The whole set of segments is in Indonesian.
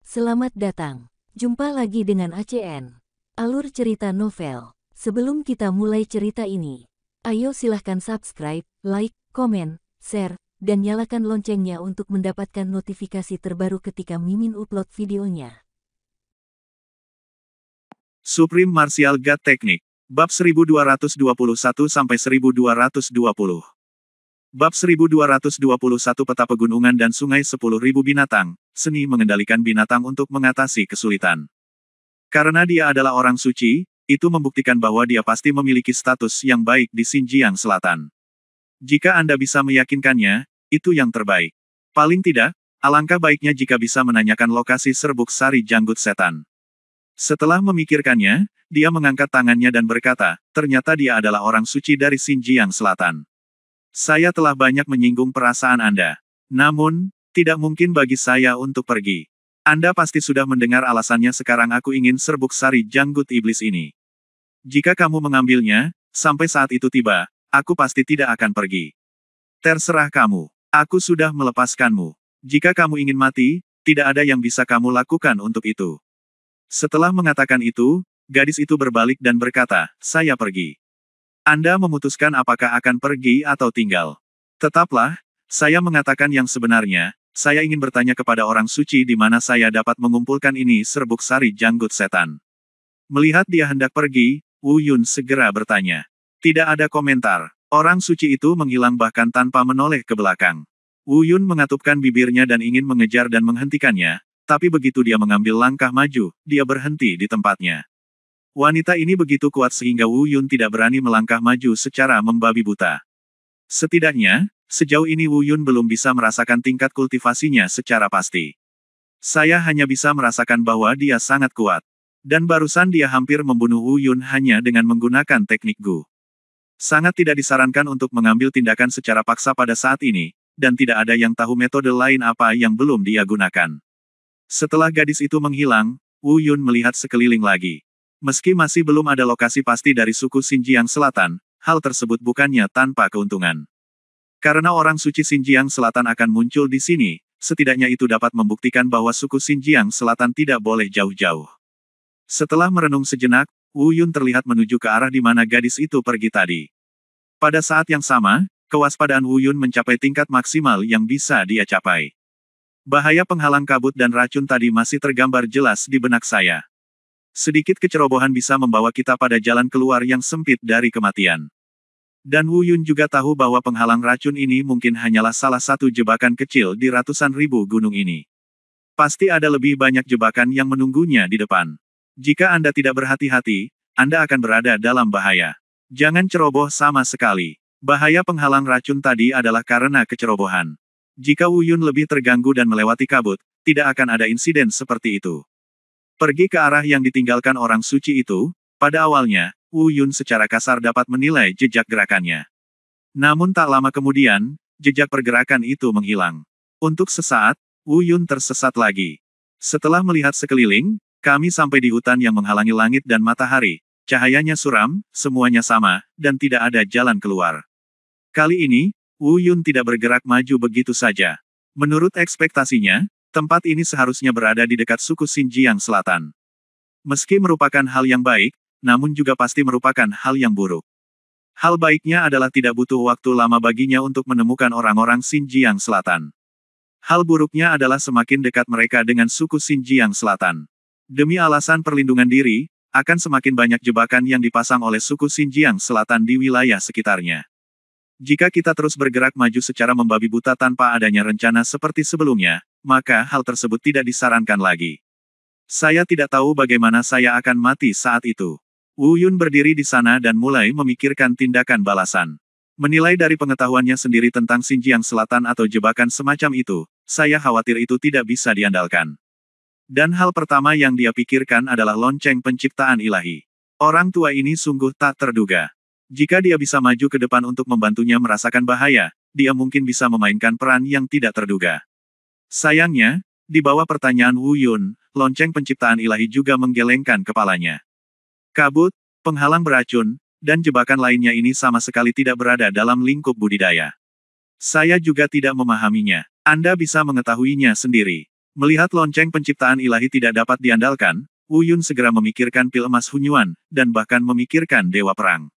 Selamat datang. Jumpa lagi dengan ACN. Alur cerita novel. Sebelum kita mulai cerita ini, ayo silahkan subscribe, like, komen, share, dan nyalakan loncengnya untuk mendapatkan notifikasi terbaru ketika Mimin upload videonya. Supreme Martial God Technique. Bab 1221-1220. Bab 1221 Peta Pegunungan dan Sungai 10.000 Binatang, Seni Mengendalikan Binatang untuk Mengatasi Kesulitan. Karena dia adalah orang suci, itu membuktikan bahwa dia pasti memiliki status yang baik di Xinjiang Selatan. Jika Anda bisa meyakinkannya, itu yang terbaik. Paling tidak, alangkah baiknya jika bisa menanyakan lokasi serbuk sari janggut setan. Setelah memikirkannya, dia mengangkat tangannya dan berkata, ternyata dia adalah orang suci dari Xinjiang Selatan. Saya telah banyak menyinggung perasaan Anda. Namun, tidak mungkin bagi saya untuk pergi. Anda pasti sudah mendengar alasannya sekarang aku ingin serbuk sari janggut iblis ini. Jika kamu mengambilnya, sampai saat itu tiba, aku pasti tidak akan pergi. Terserah kamu. Aku sudah melepaskanmu. Jika kamu ingin mati, tidak ada yang bisa kamu lakukan untuk itu. Setelah mengatakan itu, gadis itu berbalik dan berkata, saya pergi. Anda memutuskan apakah akan pergi atau tinggal. Tetaplah, saya mengatakan yang sebenarnya, saya ingin bertanya kepada orang suci di mana saya dapat mengumpulkan ini serbuk sari janggut setan. Melihat dia hendak pergi, Wu Yun segera bertanya. Tidak ada komentar. Orang suci itu menghilang bahkan tanpa menoleh ke belakang. Wu Yun mengatupkan bibirnya dan ingin mengejar dan menghentikannya, tapi begitu dia mengambil langkah maju, dia berhenti di tempatnya. Wanita ini begitu kuat sehingga Wu Yun tidak berani melangkah maju secara membabi buta. Setidaknya, sejauh ini Wu Yun belum bisa merasakan tingkat kultivasinya secara pasti. Saya hanya bisa merasakan bahwa dia sangat kuat. Dan barusan dia hampir membunuh Wu Yun hanya dengan menggunakan teknik Gu. Sangat tidak disarankan untuk mengambil tindakan secara paksa pada saat ini, dan tidak ada yang tahu metode lain apa yang belum dia gunakan. Setelah gadis itu menghilang, Wu Yun melihat sekeliling lagi. Meski masih belum ada lokasi pasti dari suku Xinjiang Selatan, hal tersebut bukannya tanpa keuntungan. Karena orang suci Xinjiang Selatan akan muncul di sini, setidaknya itu dapat membuktikan bahwa suku Xinjiang Selatan tidak boleh jauh-jauh. Setelah merenung sejenak, Wu Yun terlihat menuju ke arah di mana gadis itu pergi tadi. Pada saat yang sama, kewaspadaan Wu Yun mencapai tingkat maksimal yang bisa dia capai. Bahaya penghalang kabut dan racun tadi masih tergambar jelas di benak saya. Sedikit kecerobohan bisa membawa kita pada jalan keluar yang sempit dari kematian. Dan Wu Yun juga tahu bahwa penghalang racun ini mungkin hanyalah salah satu jebakan kecil di ratusan ribu gunung ini. Pasti ada lebih banyak jebakan yang menunggunya di depan. Jika Anda tidak berhati-hati, Anda akan berada dalam bahaya. Jangan ceroboh sama sekali. Bahaya penghalang racun tadi adalah karena kecerobohan. Jika Wu Yun lebih terganggu dan melewati kabut, tidak akan ada insiden seperti itu. Pergi ke arah yang ditinggalkan orang suci itu, pada awalnya, Wu Yun secara kasar dapat menilai jejak gerakannya. Namun tak lama kemudian, jejak pergerakan itu menghilang. Untuk sesaat, Wu Yun tersesat lagi. Setelah melihat sekeliling, kami sampai di hutan yang menghalangi langit dan matahari, cahayanya suram, semuanya sama, dan tidak ada jalan keluar. Kali ini, Wu Yun tidak bergerak maju begitu saja. Menurut ekspektasinya, tempat ini seharusnya berada di dekat suku Xinjiang Selatan. Meski merupakan hal yang baik, namun juga pasti merupakan hal yang buruk. Hal baiknya adalah tidak butuh waktu lama baginya untuk menemukan orang-orang Xinjiang Selatan. Hal buruknya adalah semakin dekat mereka dengan suku Xinjiang Selatan. Demi alasan perlindungan diri, akan semakin banyak jebakan yang dipasang oleh suku Xinjiang Selatan di wilayah sekitarnya. Jika kita terus bergerak maju secara membabi buta tanpa adanya rencana seperti sebelumnya, maka hal tersebut tidak disarankan lagi. Saya tidak tahu bagaimana saya akan mati saat itu. Wu Yun berdiri di sana dan mulai memikirkan tindakan balasan. Menilai dari pengetahuannya sendiri tentang Xinjiang Selatan atau jebakan semacam itu, saya khawatir itu tidak bisa diandalkan. Dan hal pertama yang dia pikirkan adalah lonceng penciptaan ilahi. Orang tua ini sungguh tak terduga. Jika dia bisa maju ke depan untuk membantunya merasakan bahaya, dia mungkin bisa memainkan peran yang tidak terduga. Sayangnya, di bawah pertanyaan Wu Yun, lonceng penciptaan ilahi juga menggelengkan kepalanya. Kabut, penghalang beracun, dan jebakan lainnya ini sama sekali tidak berada dalam lingkup budidaya. Saya juga tidak memahaminya. Anda bisa mengetahuinya sendiri. Melihat lonceng penciptaan ilahi tidak dapat diandalkan, Wu Yun segera memikirkan pil emas Hunyuan, dan bahkan memikirkan Dewa Perang.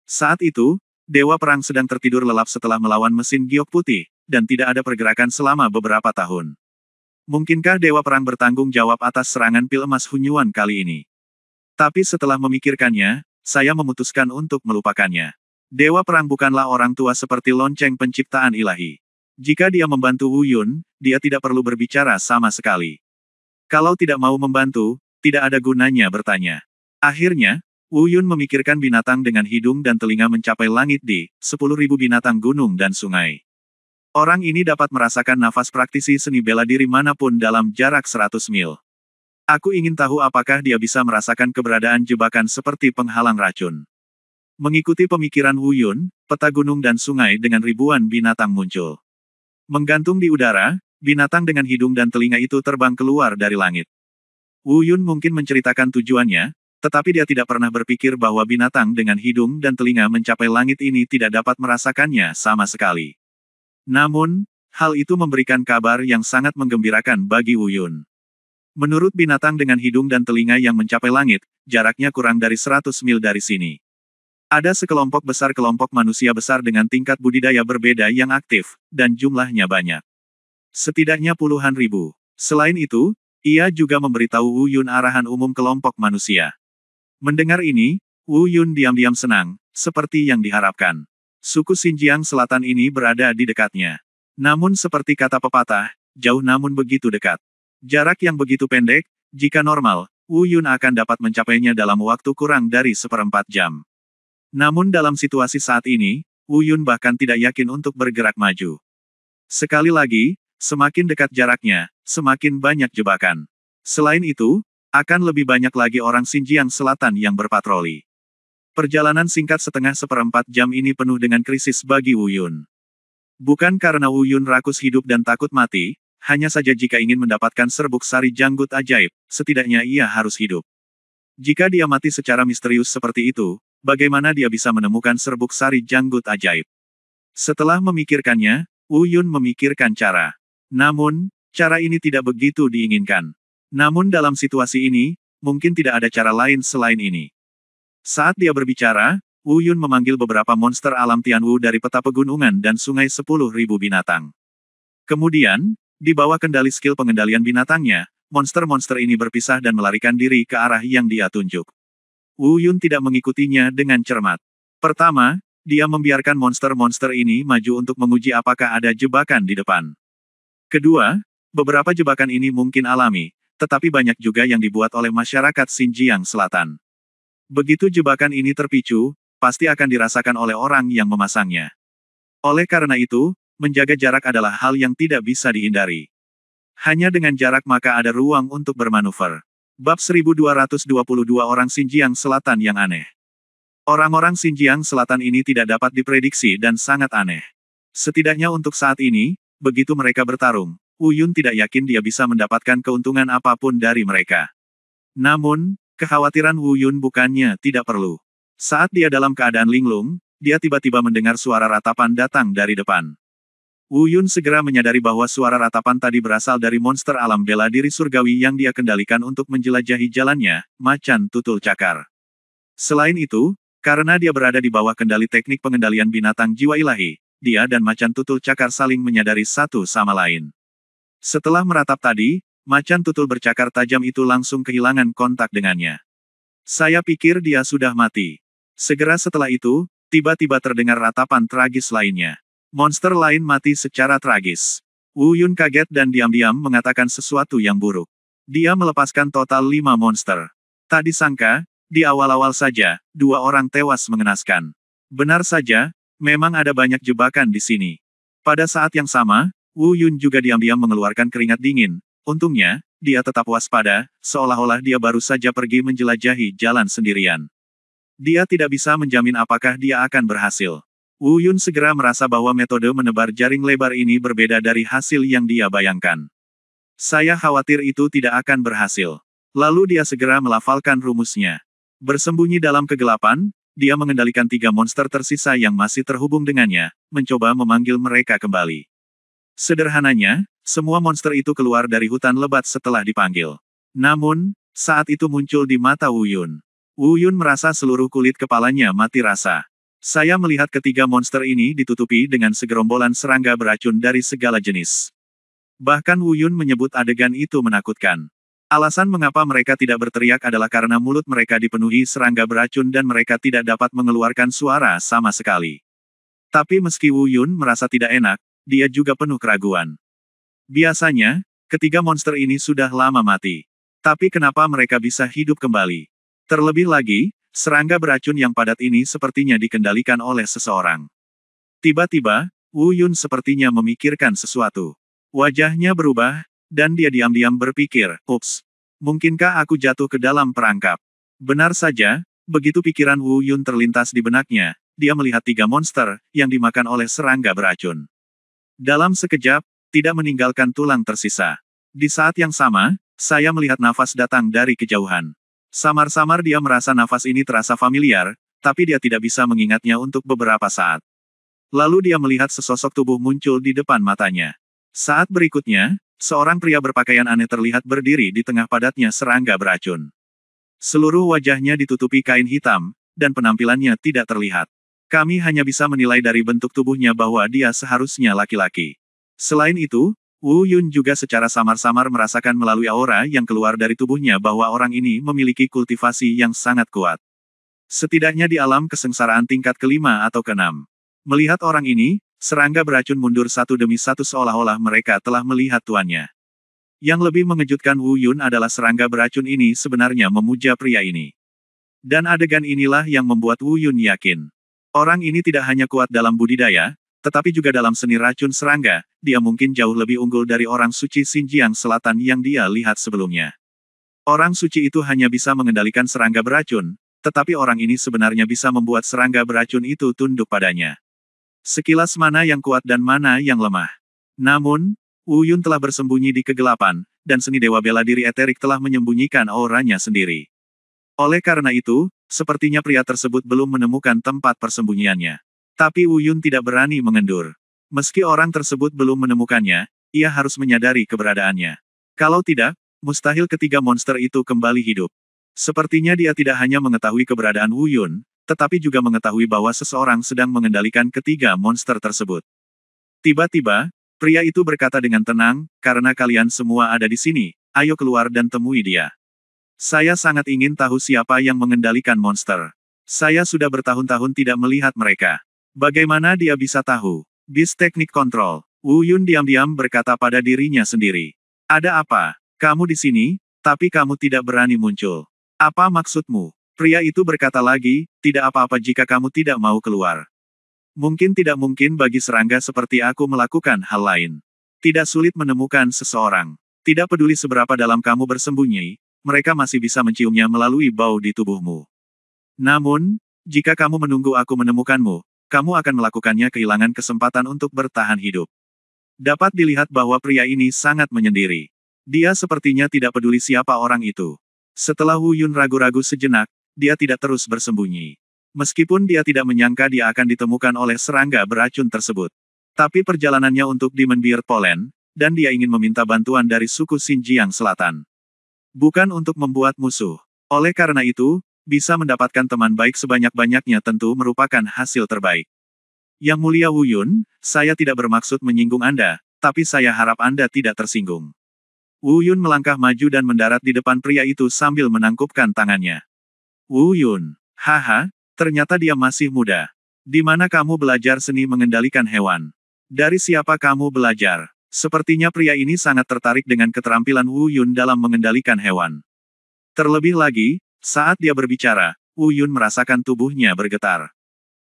Saat itu, Dewa Perang sedang tertidur lelap setelah melawan mesin giok putih, dan tidak ada pergerakan selama beberapa tahun. Mungkinkah Dewa Perang bertanggung jawab atas serangan pil emas Hunyuan kali ini? Tapi setelah memikirkannya, saya memutuskan untuk melupakannya. Dewa Perang bukanlah orang tua seperti lonceng penciptaan ilahi. Jika dia membantu Wu Yun, dia tidak perlu berbicara sama sekali. Kalau tidak mau membantu, tidak ada gunanya bertanya. Akhirnya, Wu Yun memikirkan binatang dengan hidung dan telinga mencapai langit di 10.000 binatang gunung dan sungai. Orang ini dapat merasakan nafas praktisi seni bela diri manapun dalam jarak 100 mil. Aku ingin tahu apakah dia bisa merasakan keberadaan jebakan seperti penghalang racun. Mengikuti pemikiran Wu Yun, peta gunung dan sungai dengan ribuan binatang muncul. Menggantung di udara, binatang dengan hidung dan telinga itu terbang keluar dari langit. Wu Yun mungkin menceritakan tujuannya, tetapi dia tidak pernah berpikir bahwa binatang dengan hidung dan telinga mencapai langit ini tidak dapat merasakannya sama sekali. Namun, hal itu memberikan kabar yang sangat menggembirakan bagi Wu Yun. Menurut binatang dengan hidung dan telinga yang mencapai langit, jaraknya kurang dari 100 mil dari sini. Ada sekelompok besar kelompok manusia besar dengan tingkat budidaya berbeda yang aktif, dan jumlahnya banyak. Setidaknya puluhan ribu. Selain itu, ia juga memberitahu Wu Yun arahan umum kelompok manusia. Mendengar ini, Wu Yun diam-diam senang, seperti yang diharapkan. Suku Xinjiang Selatan ini berada di dekatnya. Namun seperti kata pepatah, jauh namun begitu dekat. Jarak yang begitu pendek, jika normal, Wu Yun akan dapat mencapainya dalam waktu kurang dari 1/4 jam. Namun dalam situasi saat ini, Wu Yun bahkan tidak yakin untuk bergerak maju. Sekali lagi, semakin dekat jaraknya, semakin banyak jebakan. Selain itu, akan lebih banyak lagi orang Xinjiang Selatan yang berpatroli. Perjalanan singkat setengah 1/4 jam ini penuh dengan krisis bagi Wu Yun. Bukan karena Wu Yun rakus hidup dan takut mati, hanya saja jika ingin mendapatkan serbuk sari janggut ajaib, setidaknya ia harus hidup. Jika dia mati secara misterius seperti itu, bagaimana dia bisa menemukan serbuk sari janggut ajaib? Setelah memikirkannya, Wu Yun memikirkan cara. Namun, cara ini tidak begitu diinginkan. Namun dalam situasi ini, mungkin tidak ada cara lain selain ini. Saat dia berbicara, Wu Yun memanggil beberapa monster alam Tianwu dari peta pegunungan dan sungai 10.000 binatang. Kemudian, di bawah kendali skill pengendalian binatangnya, monster-monster ini berpisah dan melarikan diri ke arah yang dia tunjuk. Wu Yun tidak mengikutinya dengan cermat. Pertama, dia membiarkan monster-monster ini maju untuk menguji apakah ada jebakan di depan. Kedua, beberapa jebakan ini mungkin alami, tetapi banyak juga yang dibuat oleh masyarakat Xinjiang Selatan. Begitu jebakan ini terpicu, pasti akan dirasakan oleh orang yang memasangnya. Oleh karena itu, menjaga jarak adalah hal yang tidak bisa dihindari. Hanya dengan jarak maka ada ruang untuk bermanuver. Bab 1222 orang Xinjiang Selatan yang aneh. Orang-orang Xinjiang Selatan ini tidak dapat diprediksi dan sangat aneh. Setidaknya untuk saat ini, begitu mereka bertarung, Wu Yun tidak yakin dia bisa mendapatkan keuntungan apapun dari mereka. Namun, kekhawatiran Wu Yun bukannya tidak perlu. Saat dia dalam keadaan linglung, dia tiba-tiba mendengar suara ratapan datang dari depan. Wu Yun segera menyadari bahwa suara ratapan tadi berasal dari monster alam bela diri surgawi yang dia kendalikan untuk menjelajahi jalannya, Macan Tutul Cakar. Selain itu, karena dia berada di bawah kendali teknik pengendalian binatang jiwa ilahi, dia dan Macan Tutul Cakar saling menyadari satu sama lain. Setelah meratap tadi, Macan Tutul bercakar tajam itu langsung kehilangan kontak dengannya. Saya pikir dia sudah mati. Segera setelah itu, tiba-tiba terdengar ratapan tragis lainnya. Monster lain mati secara tragis. Wu Yun kaget dan diam-diam mengatakan sesuatu yang buruk. Dia melepaskan total 5 monster. Tak disangka, di awal-awal saja, 2 orang tewas mengenaskan. Benar saja, memang ada banyak jebakan di sini. Pada saat yang sama, Wu Yun juga diam-diam mengeluarkan keringat dingin. Untungnya, dia tetap waspada, seolah-olah dia baru saja pergi menjelajahi jalan sendirian. Dia tidak bisa menjamin apakah dia akan berhasil. Wu Yun segera merasa bahwa metode menebar jaring lebar ini berbeda dari hasil yang dia bayangkan. Saya khawatir itu tidak akan berhasil. Lalu dia segera melafalkan rumusnya. Bersembunyi dalam kegelapan, dia mengendalikan 3 monster tersisa yang masih terhubung dengannya, mencoba memanggil mereka kembali. Sederhananya, semua monster itu keluar dari hutan lebat setelah dipanggil. Namun, saat itu muncul di mata Wu Yun. Wu Yun merasa seluruh kulit kepalanya mati rasa. Saya melihat ketiga monster ini ditutupi dengan segerombolan serangga beracun dari segala jenis. Bahkan Wu Yun menyebut adegan itu menakutkan. Alasan mengapa mereka tidak berteriak adalah karena mulut mereka dipenuhi serangga beracun dan mereka tidak dapat mengeluarkan suara sama sekali. Tapi meski Wu Yun merasa tidak enak, dia juga penuh keraguan. Biasanya, ketiga monster ini sudah lama mati. Tapi kenapa mereka bisa hidup kembali? Terlebih lagi, serangga beracun yang padat ini sepertinya dikendalikan oleh seseorang. Tiba-tiba, Wu Yun sepertinya memikirkan sesuatu. Wajahnya berubah, dan dia diam-diam berpikir, "Ups, mungkinkah aku jatuh ke dalam perangkap?" Benar saja, begitu pikiran Wu Yun terlintas di benaknya, dia melihat tiga monster yang dimakan oleh serangga beracun. Dalam sekejap, tidak meninggalkan tulang tersisa. Di saat yang sama, saya melihat nafas datang dari kejauhan. Samar-samar dia merasa nafas ini terasa familiar, tapi dia tidak bisa mengingatnya untuk beberapa saat. Lalu dia melihat sesosok tubuh muncul di depan matanya. Saat berikutnya, seorang pria berpakaian aneh terlihat berdiri di tengah padatnya serangga beracun. Seluruh wajahnya ditutupi kain hitam, dan penampilannya tidak terlihat. Kami hanya bisa menilai dari bentuk tubuhnya bahwa dia seharusnya laki-laki. Selain itu, Wu Yun juga secara samar-samar merasakan melalui aura yang keluar dari tubuhnya bahwa orang ini memiliki kultivasi yang sangat kuat. Setidaknya di alam kesengsaraan tingkat kelima atau keenam. Melihat orang ini, serangga beracun mundur satu demi satu seolah-olah mereka telah melihat tuannya. Yang lebih mengejutkan Wu Yun adalah serangga beracun ini sebenarnya memuja pria ini. Dan adegan inilah yang membuat Wu Yun yakin. Orang ini tidak hanya kuat dalam budidaya, tetapi juga dalam seni racun serangga, dia mungkin jauh lebih unggul dari orang suci Xinjiang Selatan yang dia lihat sebelumnya. Orang suci itu hanya bisa mengendalikan serangga beracun, tetapi orang ini sebenarnya bisa membuat serangga beracun itu tunduk padanya. Sekilas mana yang kuat dan mana yang lemah. Namun, Wu Yun telah bersembunyi di kegelapan, dan seni dewa bela diri eterik telah menyembunyikan auranya sendiri. Oleh karena itu, sepertinya pria tersebut belum menemukan tempat persembunyiannya. Tapi Wu Yun tidak berani mengendur. Meski orang tersebut belum menemukannya, ia harus menyadari keberadaannya. Kalau tidak, mustahil ketiga monster itu kembali hidup. Sepertinya dia tidak hanya mengetahui keberadaan Wu Yun, tetapi juga mengetahui bahwa seseorang sedang mengendalikan ketiga monster tersebut. Tiba-tiba, pria itu berkata dengan tenang, "Karena kalian semua ada di sini, ayo keluar dan temui dia. Saya sangat ingin tahu siapa yang mengendalikan monster. Saya sudah bertahun-tahun tidak melihat mereka. Bagaimana dia bisa tahu?" Bis teknik kontrol. Wu Yun diam-diam berkata pada dirinya sendiri. "Ada apa? Kamu di sini, tapi kamu tidak berani muncul. Apa maksudmu?" Pria itu berkata lagi, "Tidak apa-apa jika kamu tidak mau keluar. Mungkin tidak mungkin bagi serangga seperti aku melakukan hal lain. Tidak sulit menemukan seseorang. Tidak peduli seberapa dalam kamu bersembunyi, mereka masih bisa menciumnya melalui bau di tubuhmu. Namun, jika kamu menunggu aku menemukanmu, kamu akan melakukannya kehilangan kesempatan untuk bertahan hidup." Dapat dilihat bahwa pria ini sangat menyendiri. Dia sepertinya tidak peduli siapa orang itu. Setelah Wu Yun ragu-ragu sejenak, dia tidak terus bersembunyi. Meskipun dia tidak menyangka dia akan ditemukan oleh serangga beracun tersebut. Tapi perjalanannya untuk Demon Beard Polen, dan dia ingin meminta bantuan dari suku Xinjiang Selatan. Bukan untuk membuat musuh. Oleh karena itu, bisa mendapatkan teman baik sebanyak-banyaknya tentu merupakan hasil terbaik. Yang Mulia Wu Yun, saya tidak bermaksud menyinggung Anda, tapi saya harap Anda tidak tersinggung. Wu Yun melangkah maju dan mendarat di depan pria itu sambil menangkupkan tangannya. "Wu Yun, haha, ternyata dia masih muda. Di mana kamu belajar seni mengendalikan hewan? Dari siapa kamu belajar?" Sepertinya pria ini sangat tertarik dengan keterampilan Wu Yun dalam mengendalikan hewan. Terlebih lagi, saat dia berbicara, Wu Yun merasakan tubuhnya bergetar.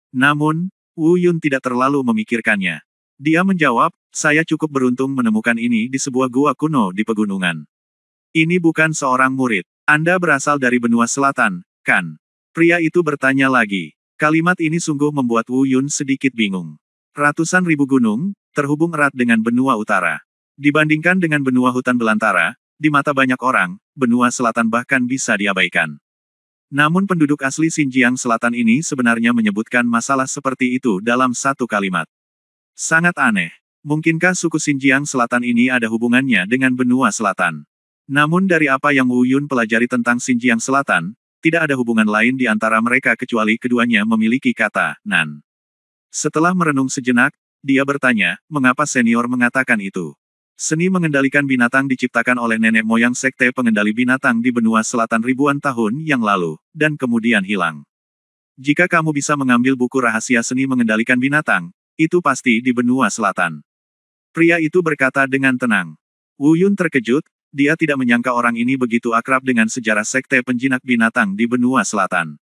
Namun, Wu Yun tidak terlalu memikirkannya. Dia menjawab, "Saya cukup beruntung menemukan ini di sebuah gua kuno di pegunungan. Ini bukan seorang murid. Anda berasal dari benua selatan, kan?" Pria itu bertanya lagi. Kalimat ini sungguh membuat Wu Yun sedikit bingung. Ratusan ribu gunung, terhubung erat dengan benua utara. Dibandingkan dengan benua hutan belantara, di mata banyak orang, benua selatan bahkan bisa diabaikan. Namun penduduk asli Xinjiang Selatan ini sebenarnya menyebutkan masalah seperti itu dalam satu kalimat. Sangat aneh. Mungkinkah suku Xinjiang Selatan ini ada hubungannya dengan benua selatan? Namun dari apa yang Wu Yun pelajari tentang Xinjiang Selatan, tidak ada hubungan lain di antara mereka kecuali keduanya memiliki kata Nan. Setelah merenung sejenak, dia bertanya, mengapa senior mengatakan itu? Seni mengendalikan binatang diciptakan oleh nenek moyang sekte pengendali binatang di benua selatan ribuan tahun yang lalu, dan kemudian hilang. Jika kamu bisa mengambil buku rahasia seni mengendalikan binatang, itu pasti di benua selatan. Pria itu berkata dengan tenang. Wu Yun terkejut, dia tidak menyangka orang ini begitu akrab dengan sejarah sekte penjinak binatang di benua selatan.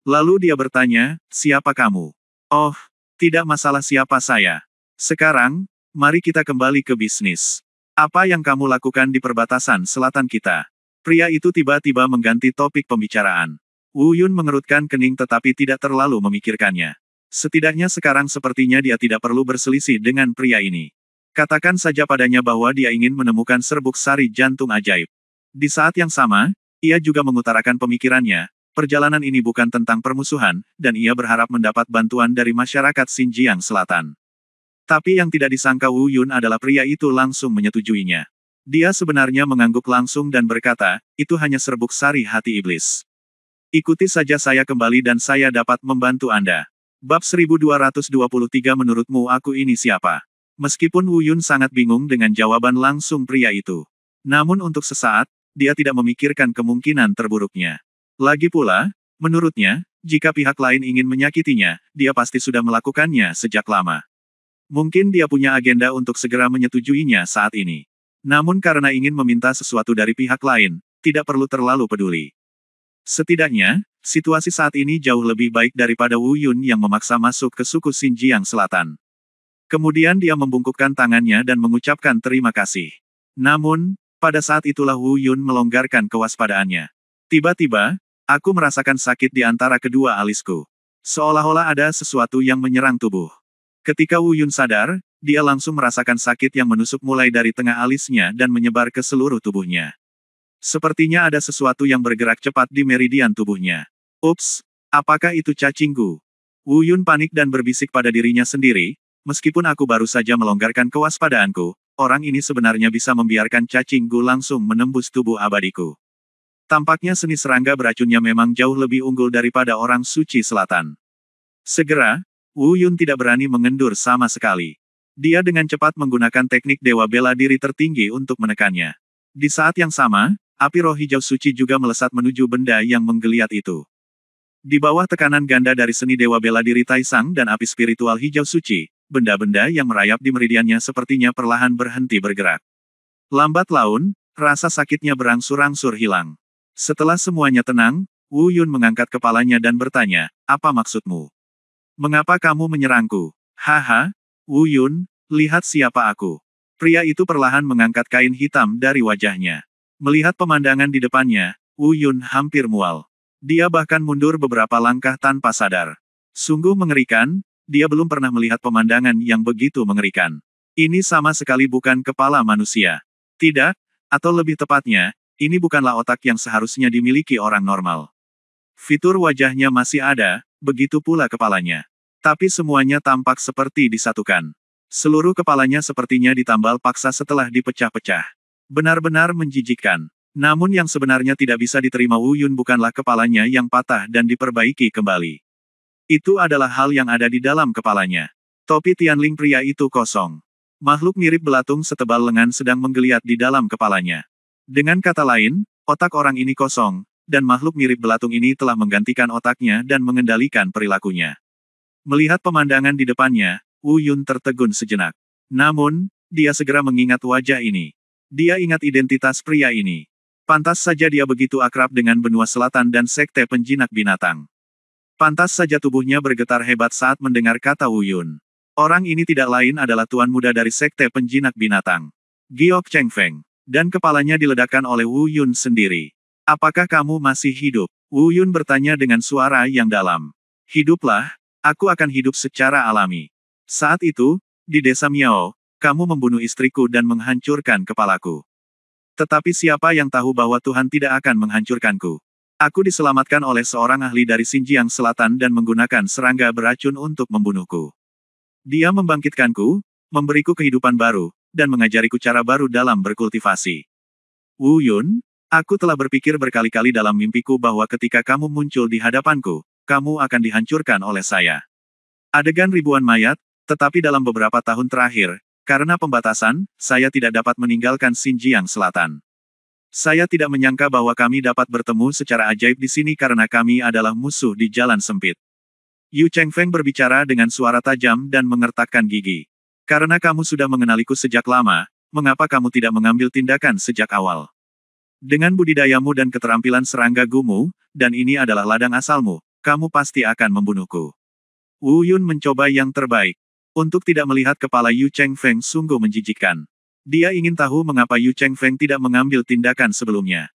Lalu dia bertanya, siapa kamu? Oh, tidak masalah siapa saya. Sekarang, mari kita kembali ke bisnis. Apa yang kamu lakukan di perbatasan selatan kita? Pria itu tiba-tiba mengganti topik pembicaraan. Wu Yun mengerutkan kening tetapi tidak terlalu memikirkannya. Setidaknya sekarang sepertinya dia tidak perlu berselisih dengan pria ini. Katakan saja padanya bahwa dia ingin menemukan serbuk sari jantung ajaib. Di saat yang sama, ia juga mengutarakan pemikirannya, perjalanan ini bukan tentang permusuhan, dan ia berharap mendapat bantuan dari masyarakat Xinjiang Selatan. Tapi yang tidak disangka Wu Yun adalah pria itu langsung menyetujuinya. Dia sebenarnya mengangguk langsung dan berkata, itu hanya serbuk sari hati iblis. Ikuti saja saya kembali dan saya dapat membantu Anda. Bab 1223 menurutmu aku ini siapa? Meskipun Wu Yun sangat bingung dengan jawaban langsung pria itu. Namun untuk sesaat, dia tidak memikirkan kemungkinan terburuknya. Lagi pula, menurutnya, jika pihak lain ingin menyakitinya, dia pasti sudah melakukannya sejak lama. Mungkin dia punya agenda untuk segera menyetujuinya saat ini. Namun karena ingin meminta sesuatu dari pihak lain, tidak perlu terlalu peduli. Setidaknya, situasi saat ini jauh lebih baik daripada Wu Yun yang memaksa masuk ke suku Xinjiang Selatan. Kemudian dia membungkukkan tangannya dan mengucapkan terima kasih. Namun, pada saat itulah Wu Yun melonggarkan kewaspadaannya. Tiba-tiba, aku merasakan sakit di antara kedua alisku. Seolah-olah ada sesuatu yang menyerang tubuh. Ketika Wu Yun sadar, dia langsung merasakan sakit yang menusuk mulai dari tengah alisnya dan menyebar ke seluruh tubuhnya. Sepertinya ada sesuatu yang bergerak cepat di meridian tubuhnya. Ups, apakah itu cacingku? Wu Yun panik dan berbisik pada dirinya sendiri, meskipun aku baru saja melonggarkan kewaspadaanku, orang ini sebenarnya bisa membiarkan cacingku langsung menembus tubuh abadiku. Tampaknya seni serangga beracunnya memang jauh lebih unggul daripada orang suci selatan. Segera, Wu Yun tidak berani mengendur sama sekali. Dia dengan cepat menggunakan teknik dewa bela diri tertinggi untuk menekannya. Di saat yang sama, api roh hijau suci juga melesat menuju benda yang menggeliat itu. Di bawah tekanan ganda dari seni dewa bela diri Taisang dan api spiritual hijau suci, benda-benda yang merayap di meridiannya sepertinya perlahan berhenti bergerak. Lambat laun, rasa sakitnya berangsur-angsur hilang. Setelah semuanya tenang, Wu Yun mengangkat kepalanya dan bertanya, apa maksudmu? Mengapa kamu menyerangku? Haha, Wu Yun, lihat siapa aku. Pria itu perlahan mengangkat kain hitam dari wajahnya. Melihat pemandangan di depannya, Wu Yun hampir mual. Dia bahkan mundur beberapa langkah tanpa sadar. Sungguh mengerikan, dia belum pernah melihat pemandangan yang begitu mengerikan. Ini sama sekali bukan kepala manusia. Tidak, atau lebih tepatnya, ini bukanlah otak yang seharusnya dimiliki orang normal. Fitur wajahnya masih ada, begitu pula kepalanya. Tapi semuanya tampak seperti disatukan. Seluruh kepalanya sepertinya ditambal paksa setelah dipecah-pecah. Benar-benar menjijikkan. Namun yang sebenarnya tidak bisa diterima Wu Yun bukanlah kepalanya yang patah dan diperbaiki kembali. Itu adalah hal yang ada di dalam kepalanya. Topi Tianling pria itu kosong. Makhluk mirip belatung setebal lengan sedang menggeliat di dalam kepalanya. Dengan kata lain, otak orang ini kosong, dan makhluk mirip belatung ini telah menggantikan otaknya dan mengendalikan perilakunya. Melihat pemandangan di depannya, Wu Yun tertegun sejenak. Namun, dia segera mengingat wajah ini. Dia ingat identitas pria ini. Pantas saja dia begitu akrab dengan benua selatan dan sekte penjinak binatang. Pantas saja tubuhnya bergetar hebat saat mendengar kata Wu Yun. Orang ini tidak lain adalah tuan muda dari sekte penjinak binatang. Giok Cheng Feng. Dan kepalanya diledakkan oleh Wu Yun sendiri. Apakah kamu masih hidup? Wu Yun bertanya dengan suara yang dalam. Hiduplah, aku akan hidup secara alami. Saat itu, di desa Miao, kamu membunuh istriku dan menghancurkan kepalaku. Tetapi siapa yang tahu bahwa Tuhan tidak akan menghancurkanku? Aku diselamatkan oleh seorang ahli dari Xinjiang Selatan dan menggunakan serangga beracun untuk membunuhku. Dia membangkitkanku, memberiku kehidupan baru, dan mengajariku cara baru dalam berkultivasi. Wu Yun, aku telah berpikir berkali-kali dalam mimpiku bahwa ketika kamu muncul di hadapanku, kamu akan dihancurkan oleh saya. Adegan ribuan mayat, tetapi dalam beberapa tahun terakhir, karena pembatasan, saya tidak dapat meninggalkan Xinjiang Selatan. Saya tidak menyangka bahwa kami dapat bertemu secara ajaib di sini karena kami adalah musuh di jalan sempit. Yu Chengfeng berbicara dengan suara tajam dan mengertakkan gigi. Karena kamu sudah mengenaliku sejak lama, mengapa kamu tidak mengambil tindakan sejak awal? Dengan budidayamu dan keterampilan serangga gumu, dan ini adalah ladang asalmu, kamu pasti akan membunuhku. Wu Yun mencoba yang terbaik. Untuk tidak melihat kepala Yu Chengfeng sungguh menjijikkan. Dia ingin tahu mengapa Yu Chengfeng tidak mengambil tindakan sebelumnya.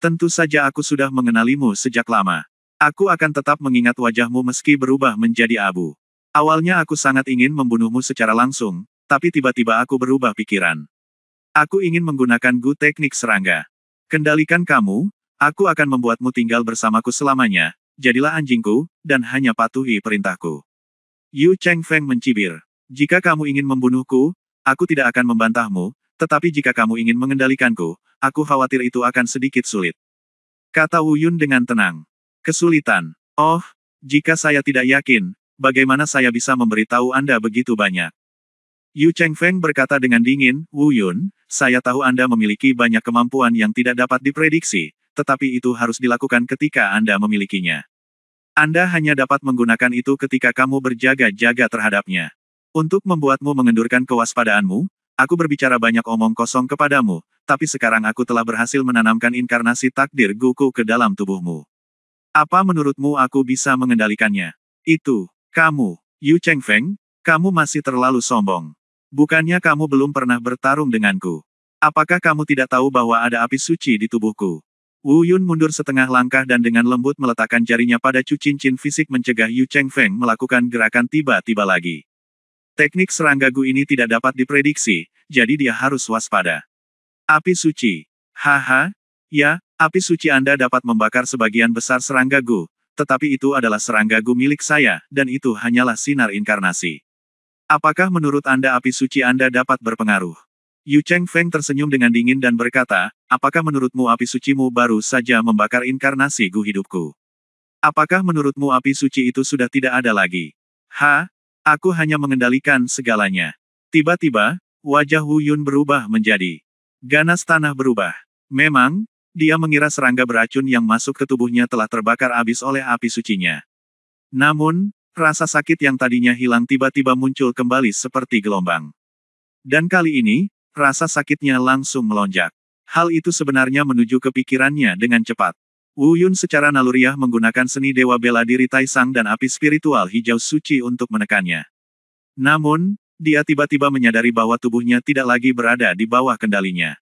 Tentu saja aku sudah mengenalimu sejak lama. Aku akan tetap mengingat wajahmu meski berubah menjadi abu. Awalnya aku sangat ingin membunuhmu secara langsung, tapi tiba-tiba aku berubah pikiran. Aku ingin menggunakan Gu teknik serangga. Kendalikan kamu, aku akan membuatmu tinggal bersamaku selamanya, jadilah anjingku, dan hanya patuhi perintahku. Yu Chengfeng mencibir. Jika kamu ingin membunuhku, aku tidak akan membantahmu, tetapi jika kamu ingin mengendalikanku, aku khawatir itu akan sedikit sulit. Kata Wu Yun dengan tenang. Kesulitan. Oh, jika saya tidak yakin, bagaimana saya bisa memberitahu Anda begitu banyak? Yu Chengfeng berkata dengan dingin, Wu Yun, saya tahu Anda memiliki banyak kemampuan yang tidak dapat diprediksi, tetapi itu harus dilakukan ketika Anda memilikinya. Anda hanya dapat menggunakan itu ketika kamu berjaga-jaga terhadapnya. Untuk membuatmu mengendurkan kewaspadaanmu, aku berbicara banyak omong kosong kepadamu, tapi sekarang aku telah berhasil menanamkan inkarnasi takdir Guku ke dalam tubuhmu. Apa menurutmu aku bisa mengendalikannya? Itu, kamu, Yu Chengfeng, kamu masih terlalu sombong. Bukannya kamu belum pernah bertarung denganku? Apakah kamu tidak tahu bahwa ada api suci di tubuhku? Wu Yun mundur setengah langkah dan dengan lembut meletakkan jarinya pada cincin fisik mencegah Yu Chengfeng melakukan gerakan tiba-tiba lagi. Teknik serangga Gu ini tidak dapat diprediksi, jadi dia harus waspada. Api suci. Haha, ya, api suci Anda dapat membakar sebagian besar serangga Gu, tetapi itu adalah serangga Gu milik saya, dan itu hanyalah sinar inkarnasi. Apakah menurut Anda api suci Anda dapat berpengaruh? Yu Chengfeng tersenyum dengan dingin dan berkata, apakah menurutmu api sucimu baru saja membakar inkarnasi Gu hidupku? Apakah menurutmu api suci itu sudah tidak ada lagi? Aku hanya mengendalikan segalanya. Tiba-tiba, wajah Wu Yun berubah menjadi ganas tanah berubah. Memang, dia mengira serangga beracun yang masuk ke tubuhnya telah terbakar habis oleh api sucinya. Namun, rasa sakit yang tadinya hilang tiba-tiba muncul kembali seperti gelombang. Dan kali ini, rasa sakitnya langsung melonjak. Hal itu sebenarnya menuju ke pikirannya dengan cepat. Wu Yun secara naluriah menggunakan seni dewa bela diri Taisang dan api spiritual hijau suci untuk menekannya. Namun, dia tiba-tiba menyadari bahwa tubuhnya tidak lagi berada di bawah kendalinya.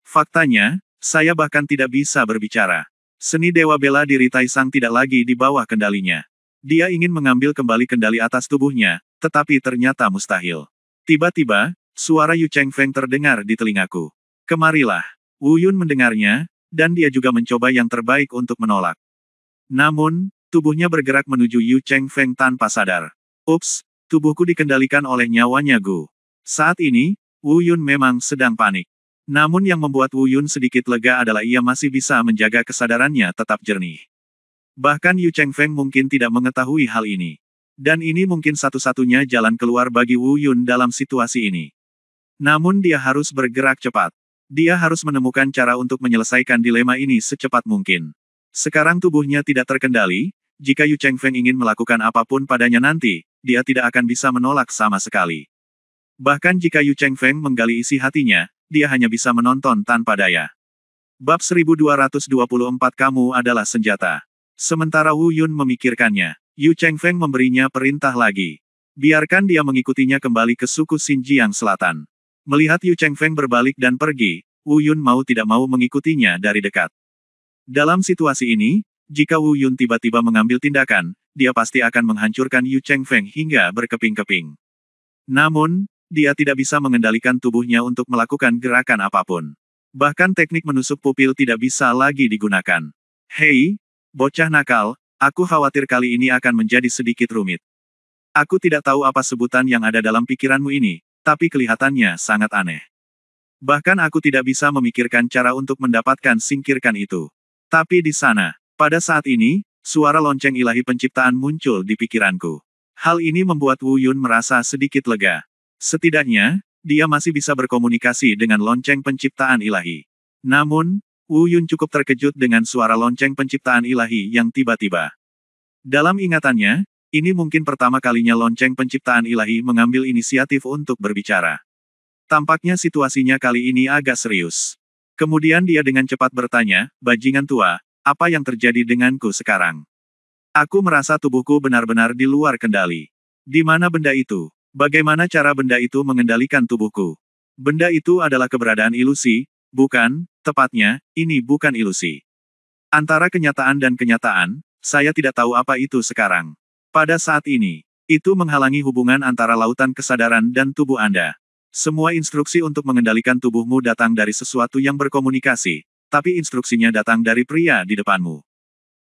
Faktanya, saya bahkan tidak bisa berbicara. Seni dewa bela diri Taisang tidak lagi di bawah kendalinya. Dia ingin mengambil kembali kendali atas tubuhnya, tetapi ternyata mustahil. Tiba-tiba, suara Yu Chengfeng terdengar di telingaku. Kemarilah. Wu Yun mendengarnya, dan dia juga mencoba yang terbaik untuk menolak. Namun, tubuhnya bergerak menuju Yu Chengfeng tanpa sadar. Ups, tubuhku dikendalikan oleh nyawanya Gu. Saat ini, Wu Yun memang sedang panik. Namun yang membuat Wu Yun sedikit lega adalah ia masih bisa menjaga kesadarannya tetap jernih. Bahkan Yu Chengfeng mungkin tidak mengetahui hal ini. Dan ini mungkin satu-satunya jalan keluar bagi Wu Yun dalam situasi ini. Namun dia harus bergerak cepat. Dia harus menemukan cara untuk menyelesaikan dilema ini secepat mungkin. Sekarang tubuhnya tidak terkendali, jika Yu Chengfeng ingin melakukan apapun padanya nanti, dia tidak akan bisa menolak sama sekali. Bahkan jika Yu Chengfeng menggali isi hatinya, dia hanya bisa menonton tanpa daya. Bab 1224 Kamu adalah senjata. Sementara Wu Yun memikirkannya, Yu Chengfeng memberinya perintah lagi. Biarkan dia mengikutinya kembali ke suku Xinjiang Selatan. Melihat Yu Chengfeng berbalik dan pergi, Wu Yun mau tidak mau mengikutinya dari dekat. Dalam situasi ini, jika Wu Yun tiba-tiba mengambil tindakan, dia pasti akan menghancurkan Yu Chengfeng hingga berkeping-keping. Namun, dia tidak bisa mengendalikan tubuhnya untuk melakukan gerakan apapun. Bahkan teknik menusuk pupil tidak bisa lagi digunakan. Hei, bocah nakal, aku khawatir kali ini akan menjadi sedikit rumit. Aku tidak tahu apa sebutan yang ada dalam pikiranmu ini, tapi kelihatannya sangat aneh. Bahkan aku tidak bisa memikirkan cara untuk mendapatkan singkirkan itu. Tapi di sana, pada saat ini, suara lonceng ilahi penciptaan muncul di pikiranku. Hal ini membuat Wu Yun merasa sedikit lega. Setidaknya, dia masih bisa berkomunikasi dengan lonceng penciptaan ilahi. Namun, Wu Yun cukup terkejut dengan suara lonceng penciptaan ilahi yang tiba-tiba. Dalam ingatannya, ini mungkin pertama kalinya lonceng penciptaan ilahi mengambil inisiatif untuk berbicara. Tampaknya situasinya kali ini agak serius. Kemudian dia dengan cepat bertanya, "Bajingan tua, apa yang terjadi denganku sekarang? Aku merasa tubuhku benar-benar di luar kendali. Di mana benda itu? Bagaimana cara benda itu mengendalikan tubuhku? Benda itu adalah keberadaan ilusi, bukan, tepatnya, ini bukan ilusi. Antara kenyataan dan kenyataan, saya tidak tahu apa itu sekarang. Pada saat ini, itu menghalangi hubungan antara lautan kesadaran dan tubuh Anda. Semua instruksi untuk mengendalikan tubuhmu datang dari sesuatu yang berkomunikasi, tapi instruksinya datang dari pria di depanmu.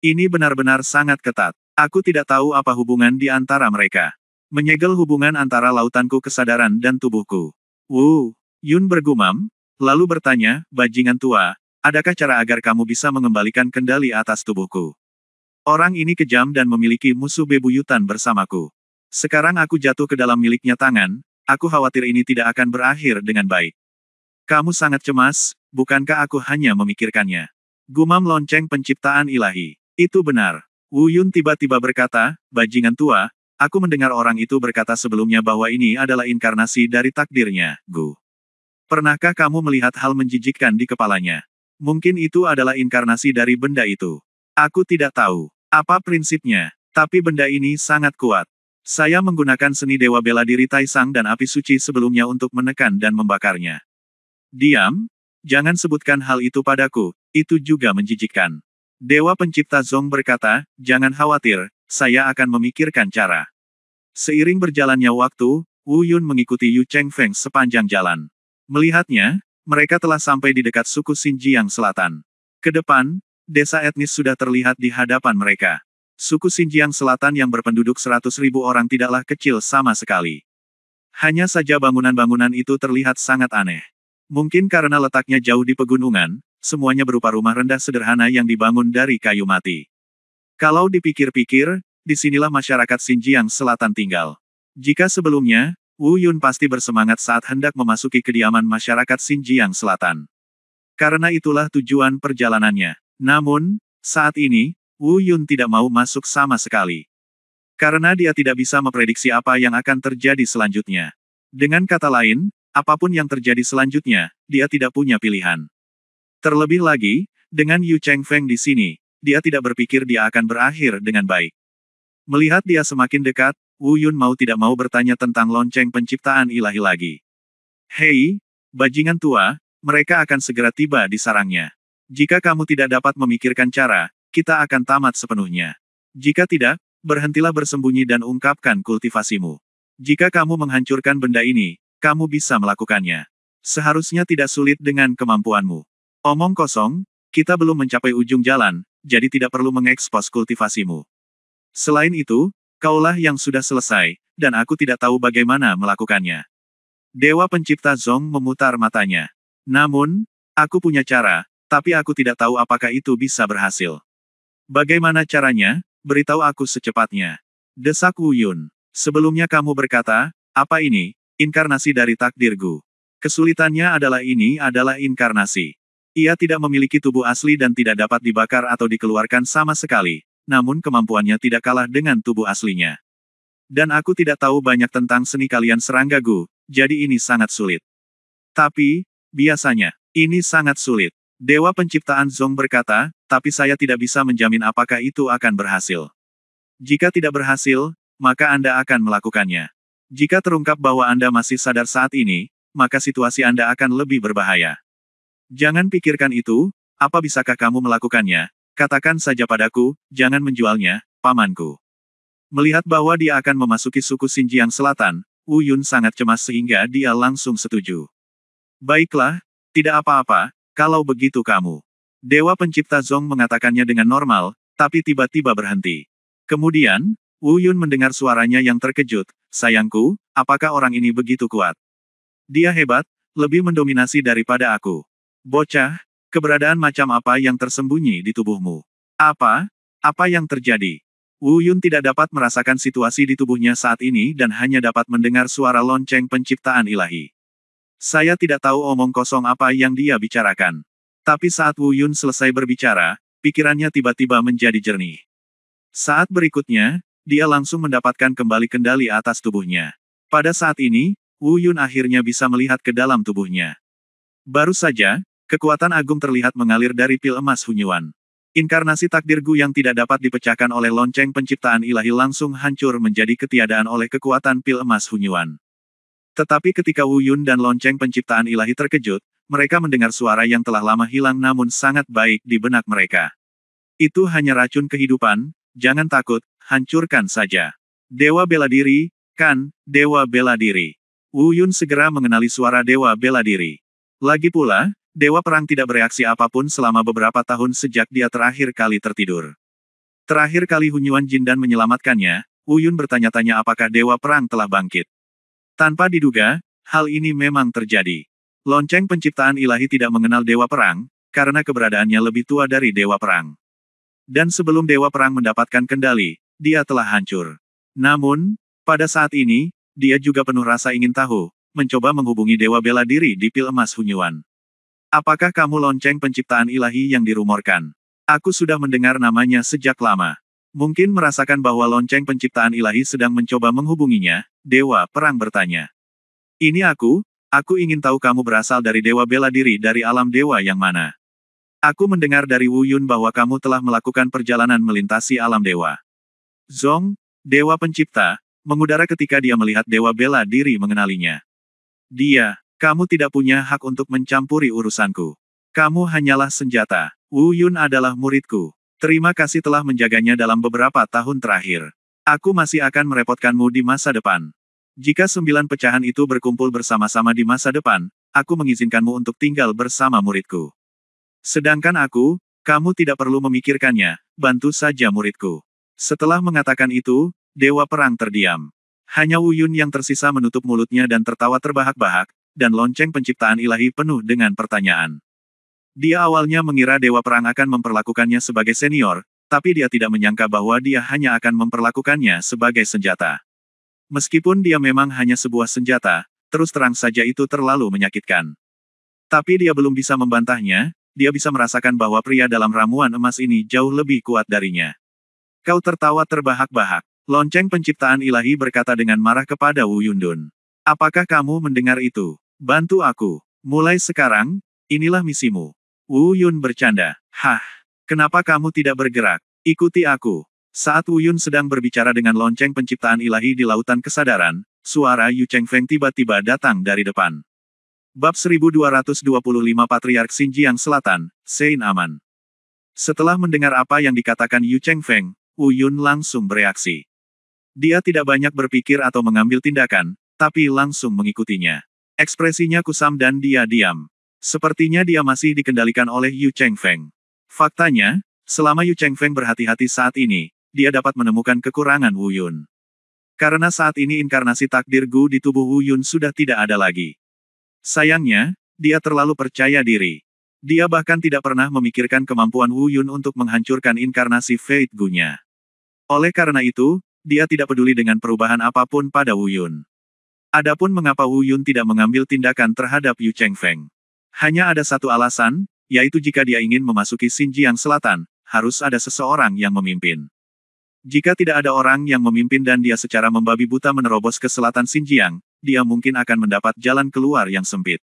Ini benar-benar sangat ketat. Aku tidak tahu apa hubungan di antara mereka. Menyegel hubungan antara lautanku kesadaran dan tubuhku. Wu Yun bergumam, lalu bertanya, "Bajingan tua, adakah cara agar kamu bisa mengembalikan kendali atas tubuhku? Orang ini kejam dan memiliki musuh bebuyutan bersamaku. Sekarang aku jatuh ke dalam miliknya tangan, aku khawatir ini tidak akan berakhir dengan baik." "Kamu sangat cemas, bukankah aku hanya memikirkannya?" Gumam lonceng penciptaan ilahi. "Itu benar." Wu Yun tiba-tiba berkata, "Bajingan tua, aku mendengar orang itu berkata sebelumnya bahwa ini adalah inkarnasi dari takdirnya, Gu. Pernahkah kamu melihat hal menjijikkan di kepalanya? Mungkin itu adalah inkarnasi dari benda itu. Aku tidak tahu apa prinsipnya, tapi benda ini sangat kuat. Saya menggunakan seni dewa bela diri Taisang dan api suci sebelumnya untuk menekan dan membakarnya." "Diam, jangan sebutkan hal itu padaku, itu juga menjijikkan." Dewa pencipta Zong berkata, "Jangan khawatir, saya akan memikirkan cara." Seiring berjalannya waktu, Wu Yun mengikuti Yu Chengfeng sepanjang jalan. Melihatnya, mereka telah sampai di dekat suku Xinjiang Selatan. Ke depan, desa etnis sudah terlihat di hadapan mereka. Suku Xinjiang Selatan yang berpenduduk 100.000 orang tidaklah kecil sama sekali. Hanya saja bangunan-bangunan itu terlihat sangat aneh. Mungkin karena letaknya jauh di pegunungan, semuanya berupa rumah rendah sederhana yang dibangun dari kayu mati. Kalau dipikir-pikir, disinilah masyarakat Xinjiang Selatan tinggal. Jika sebelumnya, Wu Yun pasti bersemangat saat hendak memasuki kediaman masyarakat Xinjiang Selatan. Karena itulah tujuan perjalanannya. Namun, saat ini, Wu Yun tidak mau masuk sama sekali. Karena dia tidak bisa memprediksi apa yang akan terjadi selanjutnya. Dengan kata lain, apapun yang terjadi selanjutnya, dia tidak punya pilihan. Terlebih lagi, dengan Yu Chengfeng di sini, dia tidak berpikir dia akan berakhir dengan baik. Melihat dia semakin dekat, Wu Yun mau tidak mau bertanya tentang lonceng penciptaan ilahi lagi. "Hei, bajingan tua, mereka akan segera tiba di sarangnya. Jika kamu tidak dapat memikirkan cara, kita akan tamat sepenuhnya. Jika tidak, berhentilah bersembunyi dan ungkapkan kultivasimu. Jika kamu menghancurkan benda ini, kamu bisa melakukannya. Seharusnya tidak sulit dengan kemampuanmu. Omong kosong, kita belum mencapai ujung jalan, jadi tidak perlu mengekspos kultivasimu. Selain itu, kaulah yang sudah selesai, dan aku tidak tahu bagaimana melakukannya." Dewa pencipta Zong memutar matanya. "Namun, aku punya cara, tapi aku tidak tahu apakah itu bisa berhasil." "Bagaimana caranya? Beritahu aku secepatnya," desak Wu Yun. "Sebelumnya kamu berkata, apa ini, inkarnasi dari takdirku. Kesulitannya adalah ini adalah inkarnasi. Ia tidak memiliki tubuh asli dan tidak dapat dibakar atau dikeluarkan sama sekali. Namun kemampuannya tidak kalah dengan tubuh aslinya. Dan aku tidak tahu banyak tentang seni kalian serangga Gu, jadi ini sangat sulit. Tapi, biasanya, ini sangat sulit." Dewa penciptaan Zong berkata, "Tapi saya tidak bisa menjamin apakah itu akan berhasil. Jika tidak berhasil, maka Anda akan melakukannya. Jika terungkap bahwa Anda masih sadar saat ini, maka situasi Anda akan lebih berbahaya. Jangan pikirkan itu, apa bisakah kamu melakukannya? Katakan saja padaku, jangan menjualnya, pamanku." Melihat bahwa dia akan memasuki suku Xinjiang Selatan, Wu Yun sangat cemas sehingga dia langsung setuju. "Baiklah, tidak apa-apa, kalau begitu kamu." Dewa pencipta Zong mengatakannya dengan normal, tapi tiba-tiba berhenti. Kemudian, Wu Yun mendengar suaranya yang terkejut. Sayangku, apakah orang ini begitu kuat? Dia hebat, lebih mendominasi daripada aku. Bocah, keberadaan macam apa yang tersembunyi di tubuhmu? Apa? Apa yang terjadi? Wu Yun tidak dapat merasakan situasi di tubuhnya saat ini dan hanya dapat mendengar suara lonceng penciptaan ilahi. Saya tidak tahu omong kosong apa yang dia bicarakan. Tapi saat Wu Yun selesai berbicara, pikirannya tiba-tiba menjadi jernih. Saat berikutnya, dia langsung mendapatkan kembali kendali atas tubuhnya. Pada saat ini, Wu Yun akhirnya bisa melihat ke dalam tubuhnya. Baru saja, kekuatan agung terlihat mengalir dari pil emas Hunyuan. Inkarnasi takdir Gu yang tidak dapat dipecahkan oleh lonceng penciptaan ilahi langsung hancur menjadi ketiadaan oleh kekuatan pil emas Hunyuan. Tetapi ketika Wu Yun dan lonceng penciptaan ilahi terkejut, mereka mendengar suara yang telah lama hilang namun sangat baik di benak mereka. Itu hanya racun kehidupan, jangan takut, hancurkan saja. Dewa bela diri, kan, dewa bela diri. Wu Yun segera mengenali suara dewa bela diri. Lagi pula, dewa perang tidak bereaksi apapun selama beberapa tahun sejak dia terakhir kali tertidur. Terakhir kali Hunyuan Jindan menyelamatkannya, Wu Yun bertanya-tanya apakah dewa perang telah bangkit. Tanpa diduga, hal ini memang terjadi. Lonceng penciptaan ilahi tidak mengenal dewa perang, karena keberadaannya lebih tua dari dewa perang. Dan sebelum dewa perang mendapatkan kendali, dia telah hancur. Namun, pada saat ini, dia juga penuh rasa ingin tahu, mencoba menghubungi dewa bela diri di pil emas Hunyuan. Apakah kamu lonceng penciptaan ilahi yang dirumorkan? Aku sudah mendengar namanya sejak lama. Mungkin merasakan bahwa lonceng penciptaan ilahi sedang mencoba menghubunginya, dewa perang bertanya. Ini aku ingin tahu kamu berasal dari dewa bela diri dari alam dewa yang mana. Aku mendengar dari Wu Yun bahwa kamu telah melakukan perjalanan melintasi alam dewa. Zong, dewa pencipta, mengudara ketika dia melihat dewa bela diri mengenalinya. Kamu tidak punya hak untuk mencampuri urusanku. Kamu hanyalah senjata. Wu Yun adalah muridku. Terima kasih telah menjaganya dalam beberapa tahun terakhir. Aku masih akan merepotkanmu di masa depan. Jika 9 pecahan itu berkumpul bersama-sama di masa depan, aku mengizinkanmu untuk tinggal bersama muridku. Sedangkan aku, kamu tidak perlu memikirkannya, bantu saja muridku. Setelah mengatakan itu, dewa perang terdiam. Hanya Wu Yun yang tersisa menutup mulutnya dan tertawa terbahak-bahak, dan lonceng penciptaan ilahi penuh dengan pertanyaan. Dia awalnya mengira dewa perang akan memperlakukannya sebagai senior, tapi dia tidak menyangka bahwa dia hanya akan memperlakukannya sebagai senjata. Meskipun dia memang hanya sebuah senjata, terus terang saja itu terlalu menyakitkan. Tapi dia belum bisa membantahnya, dia bisa merasakan bahwa pria dalam ramuan emas ini jauh lebih kuat darinya. Kau tertawa terbahak-bahak. Lonceng penciptaan ilahi berkata dengan marah kepada Wu Yundun. Apakah kamu mendengar itu? Bantu aku. Mulai sekarang, inilah misimu. Wu Yun bercanda. Hah? Kenapa kamu tidak bergerak? Ikuti aku. Saat Wu Yun sedang berbicara dengan lonceng penciptaan ilahi di lautan kesadaran, suara Yu Chengfeng tiba-tiba datang dari depan. Bab 1225 Patriark Xinjiang Selatan, Sein Aman. Setelah mendengar apa yang dikatakan Yu Chengfeng, Wu Yun langsung bereaksi. Dia tidak banyak berpikir atau mengambil tindakan, tapi langsung mengikutinya. Ekspresinya kusam dan dia diam. Sepertinya dia masih dikendalikan oleh Yu Chengfeng. Faktanya, selama Yu Chengfeng berhati-hati saat ini, dia dapat menemukan kekurangan Wu Yun. Karena saat ini inkarnasi takdir Gu di tubuh Wu Yun sudah tidak ada lagi. Sayangnya, dia terlalu percaya diri. Dia bahkan tidak pernah memikirkan kemampuan Wu Yun untuk menghancurkan inkarnasi Fate Gu-nya. Oleh karena itu, dia tidak peduli dengan perubahan apapun pada Wu Yun. Adapun mengapa Wu Yun tidak mengambil tindakan terhadap Yu Chengfeng. Hanya ada satu alasan, yaitu jika dia ingin memasuki Xinjiang Selatan, harus ada seseorang yang memimpin. Jika tidak ada orang yang memimpin dan dia secara membabi buta menerobos ke selatan Xinjiang, dia mungkin akan mendapat jalan keluar yang sempit.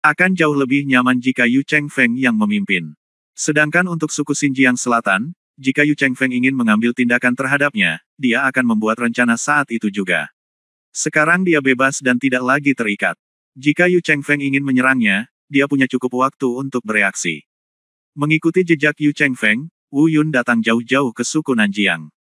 Akan jauh lebih nyaman jika Yu Chengfeng yang memimpin. Sedangkan untuk suku Xinjiang Selatan, jika Yu Chengfeng ingin mengambil tindakan terhadapnya, dia akan membuat rencana saat itu juga. Sekarang dia bebas dan tidak lagi terikat. Jika Yu Chengfeng ingin menyerangnya, dia punya cukup waktu untuk bereaksi. Mengikuti jejak Yu Chengfeng, Wu Yun datang jauh-jauh ke suku Nanjiang.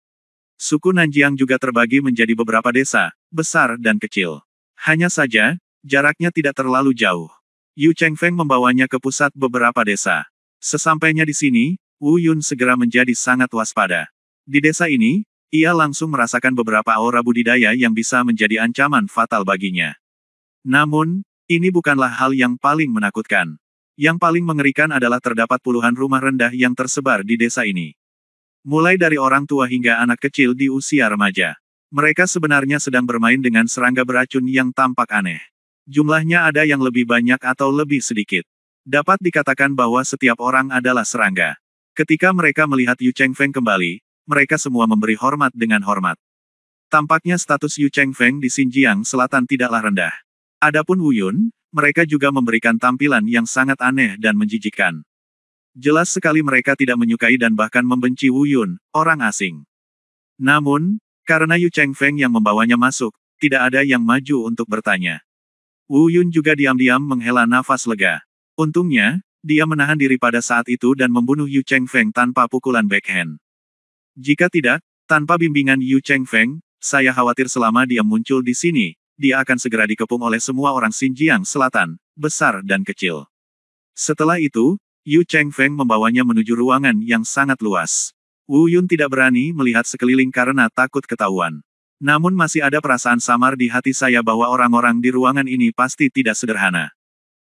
Suku Nanjiang juga terbagi menjadi beberapa desa, besar dan kecil. Hanya saja, jaraknya tidak terlalu jauh. Yu Chengfeng membawanya ke pusat beberapa desa. Sesampainya di sini, Wu Yun segera menjadi sangat waspada. Di desa ini, ia langsung merasakan beberapa aura budidaya yang bisa menjadi ancaman fatal baginya. Namun, ini bukanlah hal yang paling menakutkan. Yang paling mengerikan adalah terdapat puluhan rumah rendah yang tersebar di desa ini. Mulai dari orang tua hingga anak kecil di usia remaja. Mereka sebenarnya sedang bermain dengan serangga beracun yang tampak aneh. Jumlahnya ada yang lebih banyak atau lebih sedikit. Dapat dikatakan bahwa setiap orang adalah serangga. Ketika mereka melihat Yu Chengfeng kembali, mereka semua memberi hormat dengan hormat. Tampaknya status Yu Chengfeng di Xinjiang Selatan tidaklah rendah. Adapun Wu Yun, mereka juga memberikan tampilan yang sangat aneh dan menjijikkan. Jelas sekali mereka tidak menyukai dan bahkan membenci Wu Yun, orang asing. Namun, karena Yu Chengfeng yang membawanya masuk, tidak ada yang maju untuk bertanya. Wu Yun juga diam-diam menghela nafas lega. Untungnya, dia menahan diri pada saat itu dan membunuh Yu Chengfeng tanpa pukulan backhand. Jika tidak, tanpa bimbingan Yu Chengfeng, saya khawatir selama dia muncul di sini, dia akan segera dikepung oleh semua orang Xinjiang Selatan, besar dan kecil. Setelah itu, Yu Chengfeng membawanya menuju ruangan yang sangat luas. Wu Yun tidak berani melihat sekeliling karena takut ketahuan. Namun masih ada perasaan samar di hati saya bahwa orang-orang di ruangan ini pasti tidak sederhana.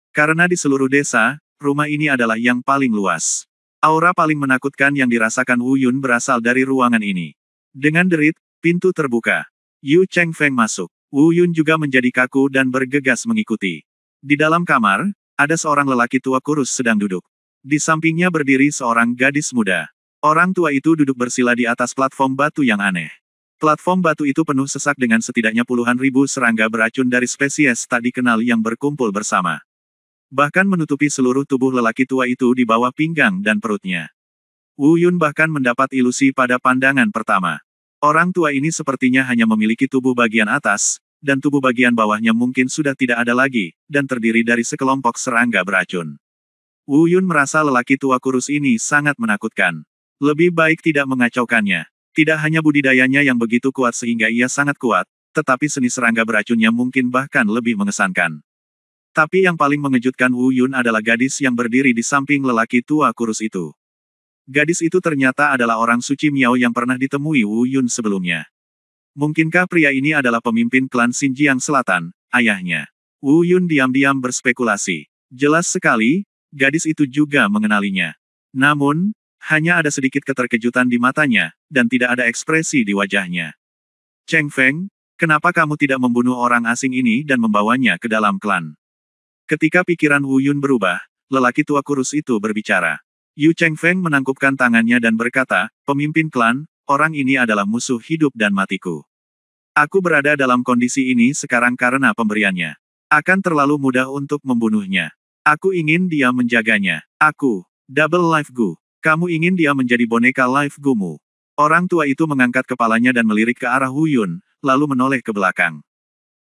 Karena di seluruh desa, rumah ini adalah yang paling luas. Aura paling menakutkan yang dirasakan Wu Yun berasal dari ruangan ini. Dengan derit, pintu terbuka. Yu Chengfeng masuk. Wu Yun juga menjadi kaku dan bergegas mengikuti. Di dalam kamar, ada seorang lelaki tua kurus sedang duduk. Di sampingnya berdiri seorang gadis muda. Orang tua itu duduk bersila di atas platform batu yang aneh. Platform batu itu penuh sesak dengan setidaknya puluhan ribu serangga beracun dari spesies tak dikenal yang berkumpul bersama. Bahkan menutupi seluruh tubuh lelaki tua itu di bawah pinggang dan perutnya. Wu Yun bahkan mendapat ilusi pada pandangan pertama. Orang tua ini sepertinya hanya memiliki tubuh bagian atas, dan tubuh bagian bawahnya mungkin sudah tidak ada lagi, dan terdiri dari sekelompok serangga beracun. Wu Yun merasa lelaki tua kurus ini sangat menakutkan. Lebih baik tidak mengacaukannya. Tidak hanya budidayanya yang begitu kuat sehingga ia sangat kuat, tetapi seni serangga beracunnya mungkin bahkan lebih mengesankan. Tapi yang paling mengejutkan Wu Yun adalah gadis yang berdiri di samping lelaki tua kurus itu. Gadis itu ternyata adalah orang suci Miao yang pernah ditemui Wu Yun sebelumnya. Mungkinkah pria ini adalah pemimpin klan Xinjiang Selatan, ayahnya? Wu Yun diam-diam berspekulasi. Jelas sekali, gadis itu juga mengenalinya. Namun, hanya ada sedikit keterkejutan di matanya, dan tidak ada ekspresi di wajahnya. Chengfeng, kenapa kamu tidak membunuh orang asing ini dan membawanya ke dalam klan? Ketika pikiran Wu Yun berubah, lelaki tua kurus itu berbicara. Yu Chengfeng menangkupkan tangannya dan berkata, pemimpin klan, orang ini adalah musuh hidup dan matiku. Aku berada dalam kondisi ini sekarang karena pemberiannya. Akan terlalu mudah untuk membunuhnya. Aku ingin dia menjaganya. Aku, Double Life Gu. Kamu ingin dia menjadi boneka Life Gu-mu. Orang tua itu mengangkat kepalanya dan melirik ke arah Wu Yun, lalu menoleh ke belakang.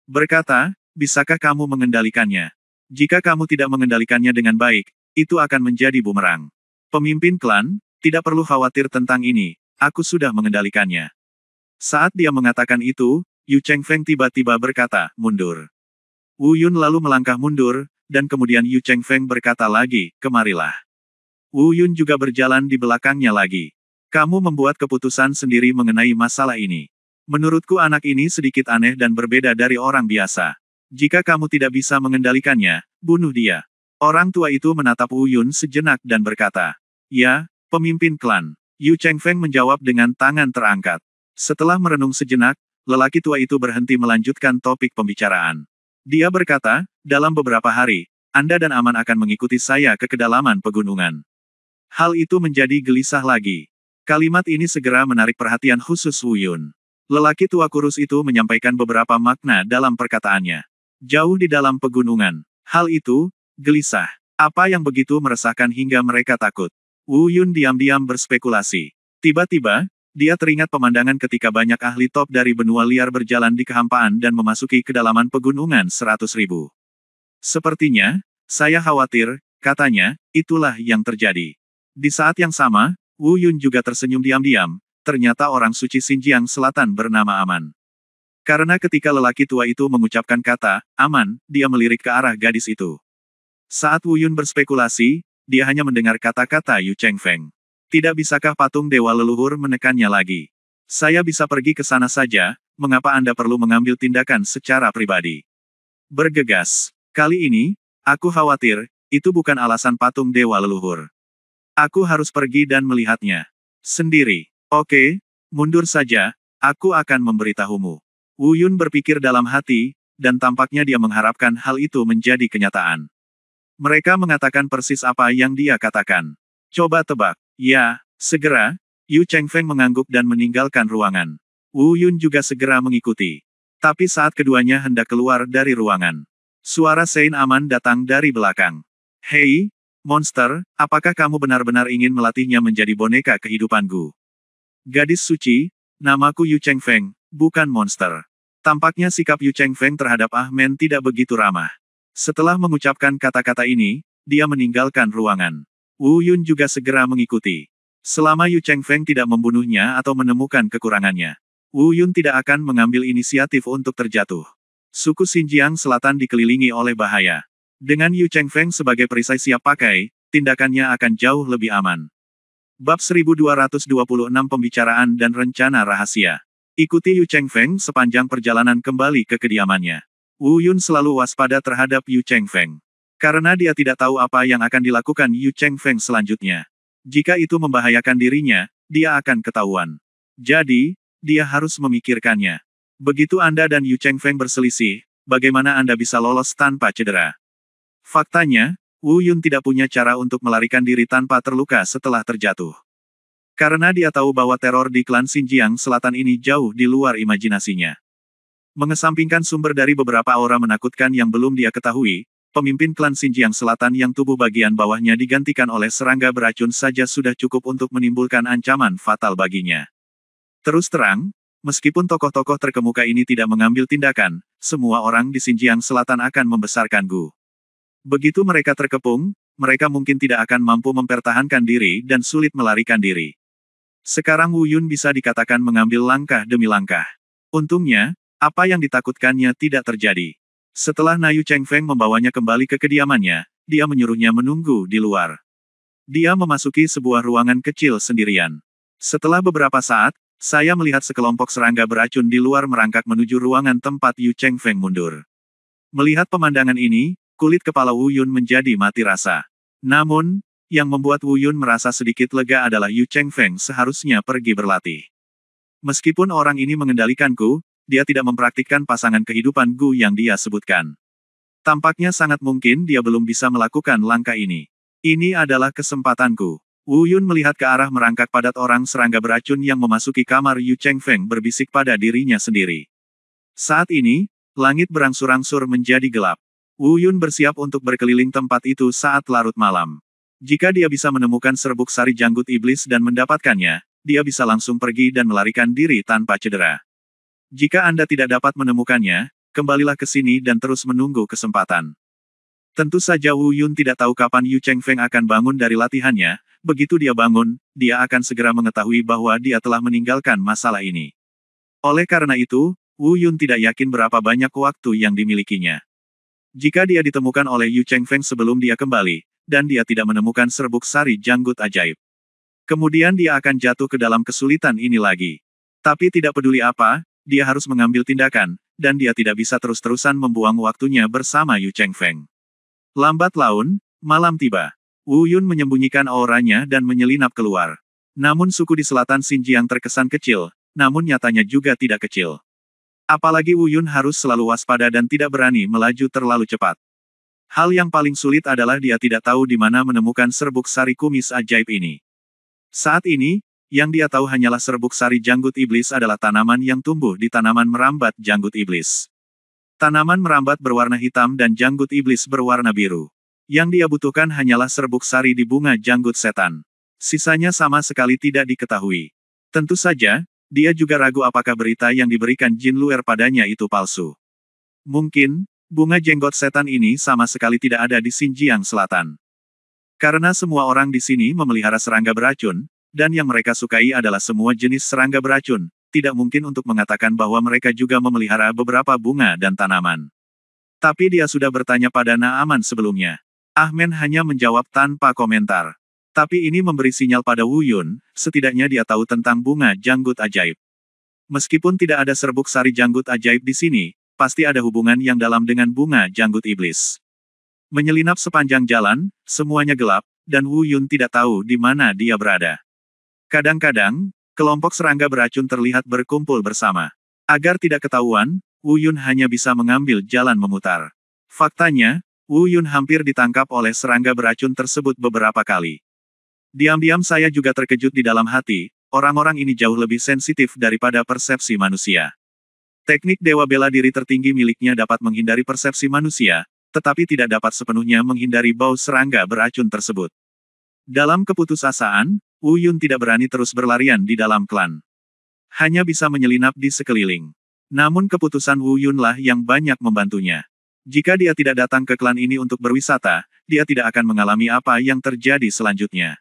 Berkata, bisakah kamu mengendalikannya? Jika kamu tidak mengendalikannya dengan baik, itu akan menjadi bumerang. Pemimpin klan, tidak perlu khawatir tentang ini, aku sudah mengendalikannya. Saat dia mengatakan itu, Yu Chengfeng tiba-tiba berkata, mundur. Wu Yun lalu melangkah mundur, dan kemudian Yu Chengfeng berkata lagi, kemarilah. Wu Yun juga berjalan di belakangnya lagi. Kamu membuat keputusan sendiri mengenai masalah ini. Menurutku anak ini sedikit aneh dan berbeda dari orang biasa. Jika kamu tidak bisa mengendalikannya, bunuh dia. Orang tua itu menatap Wu Yun sejenak dan berkata, ya, pemimpin klan. Yu Chengfeng menjawab dengan tangan terangkat. Setelah merenung sejenak, lelaki tua itu berhenti melanjutkan topik pembicaraan. Dia berkata, dalam beberapa hari, Anda dan Aman akan mengikuti saya ke kedalaman pegunungan. Hal itu menjadi gelisah lagi. Kalimat ini segera menarik perhatian khusus Wu Yun. Lelaki tua kurus itu menyampaikan beberapa makna dalam perkataannya. Jauh di dalam pegunungan. Hal itu, gelisah. Apa yang begitu meresahkan hingga mereka takut? Wu Yun diam-diam berspekulasi. Tiba-tiba, dia teringat pemandangan ketika banyak ahli top dari benua liar berjalan di kehampaan dan memasuki kedalaman pegunungan 100.000. Sepertinya, saya khawatir, katanya, itulah yang terjadi. Di saat yang sama, Wu Yun juga tersenyum diam-diam, ternyata orang suci Xinjiang Selatan bernama Aman. Karena ketika lelaki tua itu mengucapkan kata, Aman, dia melirik ke arah gadis itu. Saat Wu Yun berspekulasi, dia hanya mendengar kata-kata Yu Chengfeng. Tidak bisakah patung dewa leluhur menekannya lagi? Saya bisa pergi ke sana saja, mengapa Anda perlu mengambil tindakan secara pribadi? Bergegas. Kali ini, aku khawatir, itu bukan alasan patung dewa leluhur. Aku harus pergi dan melihatnya. Sendiri. Oke, mundur saja, aku akan memberitahumu. Wu Yun berpikir dalam hati, dan tampaknya dia mengharapkan hal itu menjadi kenyataan. Mereka mengatakan persis apa yang dia katakan. Coba tebak. Ya, segera, Yu Chengfeng mengangguk dan meninggalkan ruangan. Wu Yun juga segera mengikuti. Tapi saat keduanya hendak keluar dari ruangan, suara Saint Aman datang dari belakang. Hei, monster, apakah kamu benar-benar ingin melatihnya menjadi boneka kehidupanku? Gadis suci, namaku Yu Chengfeng, bukan monster. Tampaknya sikap Yu Chengfeng terhadap Ah Men tidak begitu ramah. Setelah mengucapkan kata-kata ini, dia meninggalkan ruangan. Wu Yun juga segera mengikuti. Selama Yu Chengfeng tidak membunuhnya atau menemukan kekurangannya, Wu Yun tidak akan mengambil inisiatif untuk terjatuh. Suku Xinjiang Selatan dikelilingi oleh bahaya. Dengan Yu Chengfeng sebagai perisai siap pakai, tindakannya akan jauh lebih aman. Bab 1226 Pembicaraan dan Rencana Rahasia. Ikuti Yu Chengfeng sepanjang perjalanan kembali ke kediamannya. Wu Yun selalu waspada terhadap Yu Chengfeng. Karena dia tidak tahu apa yang akan dilakukan Yu Chengfeng selanjutnya. Jika itu membahayakan dirinya, dia akan ketahuan. Jadi, dia harus memikirkannya. Begitu Anda dan Yu Chengfeng berselisih, bagaimana Anda bisa lolos tanpa cedera? Faktanya, Wu Yun tidak punya cara untuk melarikan diri tanpa terluka setelah terjatuh. Karena dia tahu bahwa teror di klan Xinjiang Selatan ini jauh di luar imajinasinya. Mengesampingkan sumber dari beberapa aura menakutkan yang belum dia ketahui, pemimpin klan Xinjiang Selatan yang tubuh bagian bawahnya digantikan oleh serangga beracun saja sudah cukup untuk menimbulkan ancaman fatal baginya. Terus terang, meskipun tokoh-tokoh terkemuka ini tidak mengambil tindakan, semua orang di Xinjiang Selatan akan membesarkan Gu. Begitu mereka terkepung, mereka mungkin tidak akan mampu mempertahankan diri dan sulit melarikan diri. Sekarang Wu Yun bisa dikatakan mengambil langkah demi langkah. Untungnya, apa yang ditakutkannya tidak terjadi. Setelah Yu Chengfeng membawanya kembali ke kediamannya, dia menyuruhnya menunggu di luar. Dia memasuki sebuah ruangan kecil sendirian. Setelah beberapa saat, saya melihat sekelompok serangga beracun di luar merangkak menuju ruangan tempat Yu Chengfeng mundur. Melihat pemandangan ini, kulit kepala Wu Yun menjadi mati rasa. Namun, yang membuat Wu Yun merasa sedikit lega adalah Yu Chengfeng seharusnya pergi berlatih. Meskipun orang ini mengendalikanku, dia tidak mempraktikkan pasangan kehidupan Gu yang dia sebutkan. Tampaknya sangat mungkin dia belum bisa melakukan langkah ini. Ini adalah kesempatanku. Wu Yun melihat ke arah merangkak padat orang serangga beracun yang memasuki kamar Yu Chengfeng berbisik pada dirinya sendiri. Saat ini, langit berangsur-angsur menjadi gelap. Wu Yun bersiap untuk berkeliling tempat itu saat larut malam. Jika dia bisa menemukan serbuk sari janggut iblis dan mendapatkannya, dia bisa langsung pergi dan melarikan diri tanpa cedera. Jika Anda tidak dapat menemukannya, kembalilah ke sini dan terus menunggu kesempatan. Tentu saja Wu Yun tidak tahu kapan Yu Chengfeng akan bangun dari latihannya, begitu dia bangun, dia akan segera mengetahui bahwa dia telah meninggalkan masalah ini. Oleh karena itu, Wu Yun tidak yakin berapa banyak waktu yang dimilikinya. Jika dia ditemukan oleh Yu Chengfeng sebelum dia kembali, dan dia tidak menemukan serbuk sari janggut ajaib, kemudian dia akan jatuh ke dalam kesulitan ini lagi. Tapi tidak peduli apa, dia harus mengambil tindakan, dan dia tidak bisa terus-terusan membuang waktunya bersama Yu Chengfeng. Lambat laun, malam tiba. Wu Yun menyembunyikan auranya dan menyelinap keluar. Namun suku di selatan Xinjiang terkesan kecil, namun nyatanya juga tidak kecil. Apalagi Wu Yun harus selalu waspada dan tidak berani melaju terlalu cepat. Hal yang paling sulit adalah dia tidak tahu di mana menemukan serbuk sari kumis ajaib ini. Saat ini, yang dia tahu hanyalah serbuk sari janggut iblis adalah tanaman yang tumbuh di tanaman merambat janggut iblis. Tanaman merambat berwarna hitam dan janggut iblis berwarna biru. Yang dia butuhkan hanyalah serbuk sari di bunga janggut setan. Sisanya sama sekali tidak diketahui. Tentu saja, dia juga ragu apakah berita yang diberikan Jin Luer padanya itu palsu. Mungkin, bunga jenggot setan ini sama sekali tidak ada di Xinjiang Selatan. Karena semua orang di sini memelihara serangga beracun, dan yang mereka sukai adalah semua jenis serangga beracun, tidak mungkin untuk mengatakan bahwa mereka juga memelihara beberapa bunga dan tanaman. Tapi dia sudah bertanya pada Naaman sebelumnya. Ahmen hanya menjawab tanpa komentar. Tapi ini memberi sinyal pada Wu Yun, setidaknya dia tahu tentang bunga janggut ajaib. Meskipun tidak ada serbuk sari janggut ajaib di sini, pasti ada hubungan yang dalam dengan bunga janggut iblis. Menyelinap sepanjang jalan, semuanya gelap, dan Wu Yun tidak tahu di mana dia berada. Kadang-kadang, kelompok serangga beracun terlihat berkumpul bersama. Agar tidak ketahuan, Wu Yun hanya bisa mengambil jalan memutar. Faktanya, Wu Yun hampir ditangkap oleh serangga beracun tersebut beberapa kali. Diam-diam saya juga terkejut di dalam hati, orang-orang ini jauh lebih sensitif daripada persepsi manusia. Teknik dewa bela diri tertinggi miliknya dapat menghindari persepsi manusia, tetapi tidak dapat sepenuhnya menghindari bau serangga beracun tersebut. Dalam keputusasaan, Wu Yun tidak berani terus berlarian di dalam klan. Hanya bisa menyelinap di sekeliling. Namun keputusan Wu Yunlah yang banyak membantunya. Jika dia tidak datang ke klan ini untuk berwisata, dia tidak akan mengalami apa yang terjadi selanjutnya.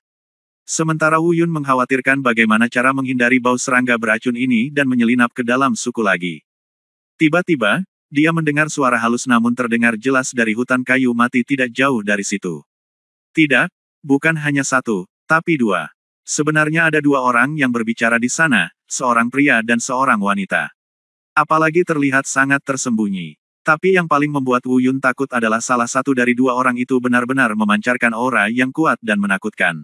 Sementara Wu Yun mengkhawatirkan bagaimana cara menghindari bau serangga beracun ini dan menyelinap ke dalam suku lagi. Tiba-tiba, dia mendengar suara halus namun terdengar jelas dari hutan kayu mati tidak jauh dari situ. Tidak, bukan hanya satu, tapi dua. Sebenarnya ada dua orang yang berbicara di sana, seorang pria dan seorang wanita. Apalagi terlihat sangat tersembunyi. Tapi yang paling membuat Wu Yun takut adalah salah satu dari dua orang itu benar-benar memancarkan aura yang kuat dan menakutkan.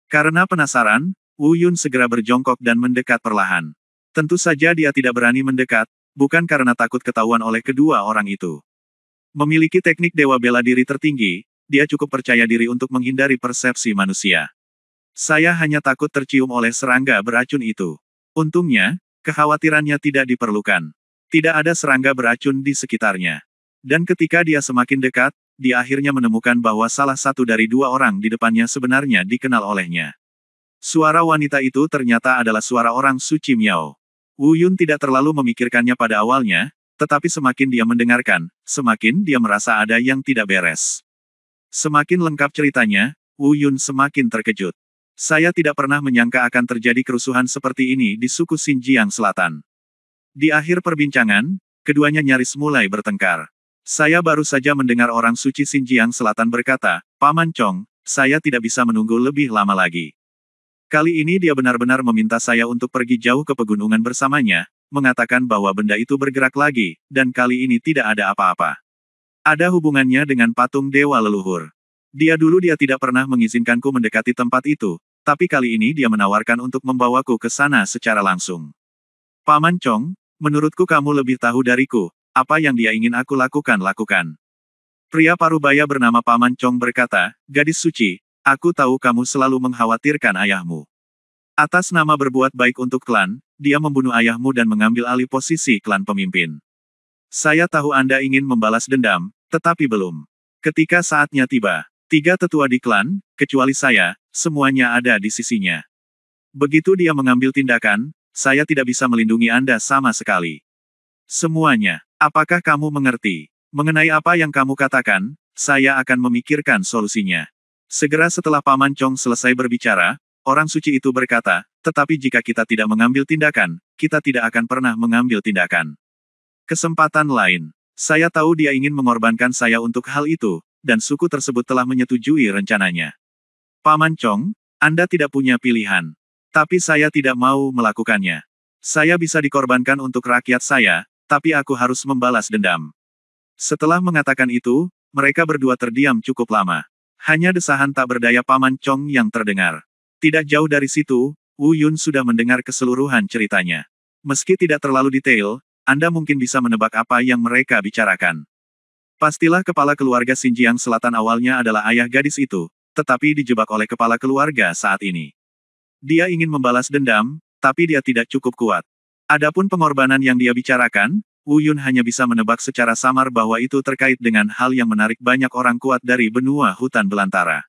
Karena penasaran, Wu Yun segera berjongkok dan mendekat perlahan. Tentu saja dia tidak berani mendekat, bukan karena takut ketahuan oleh kedua orang itu. Memiliki teknik dewa bela diri tertinggi, dia cukup percaya diri untuk menghindari persepsi manusia. Saya hanya takut tercium oleh serangga beracun itu. Untungnya, kekhawatirannya tidak diperlukan. Tidak ada serangga beracun di sekitarnya. Dan ketika dia semakin dekat, dia akhirnya menemukan bahwa salah satu dari dua orang di depannya sebenarnya dikenal olehnya. Suara wanita itu ternyata adalah suara orang suci Miao. Wu Yun tidak terlalu memikirkannya pada awalnya, tetapi semakin dia mendengarkan, semakin dia merasa ada yang tidak beres. Semakin lengkap ceritanya, Wu Yun semakin terkejut. Saya tidak pernah menyangka akan terjadi kerusuhan seperti ini di suku Xinjiang Selatan. Di akhir perbincangan, keduanya nyaris mulai bertengkar. Saya baru saja mendengar orang suci Xinjiang Selatan berkata, "Paman Chong, saya tidak bisa menunggu lebih lama lagi." Kali ini dia benar-benar meminta saya untuk pergi jauh ke pegunungan bersamanya, mengatakan bahwa benda itu bergerak lagi, dan kali ini tidak ada apa-apa. Ada hubungannya dengan patung dewa leluhur. Dia tidak pernah mengizinkanku mendekati tempat itu, tapi kali ini dia menawarkan untuk membawaku ke sana secara langsung. Paman Chong, menurutku kamu lebih tahu dariku, apa yang dia ingin aku lakukan. Pria parubaya bernama Paman Chong berkata, "Gadis suci, aku tahu kamu selalu mengkhawatirkan ayahmu. Atas nama berbuat baik untuk klan, dia membunuh ayahmu dan mengambil alih posisi klan pemimpin. Saya tahu Anda ingin membalas dendam, tetapi belum. Ketika saatnya tiba, 3 tetua di klan, kecuali saya, semuanya ada di sisinya. Begitu dia mengambil tindakan, saya tidak bisa melindungi Anda sama sekali. Semuanya, apakah kamu mengerti? Mengenai apa yang kamu katakan, saya akan memikirkan solusinya." Segera setelah Paman Chong selesai berbicara, orang suci itu berkata, "Tetapi jika kita tidak mengambil tindakan, kita tidak akan pernah mengambil tindakan. Kesempatan lain. Saya tahu dia ingin mengorbankan saya untuk hal itu, dan suku tersebut telah menyetujui rencananya. Paman Chong, Anda tidak punya pilihan. Tapi saya tidak mau melakukannya. Saya bisa dikorbankan untuk rakyat saya, tapi aku harus membalas dendam." Setelah mengatakan itu, mereka berdua terdiam cukup lama. Hanya desahan tak berdaya Paman Chong yang terdengar. Tidak jauh dari situ, Wu Yun sudah mendengar keseluruhan ceritanya. Meski tidak terlalu detail, Anda mungkin bisa menebak apa yang mereka bicarakan. Pastilah kepala keluarga Xinjiang Selatan awalnya adalah ayah gadis itu, tetapi dijebak oleh kepala keluarga saat ini. Dia ingin membalas dendam, tapi dia tidak cukup kuat. Adapun pengorbanan yang dia bicarakan, Wu Yun hanya bisa menebak secara samar bahwa itu terkait dengan hal yang menarik banyak orang kuat dari benua hutan belantara.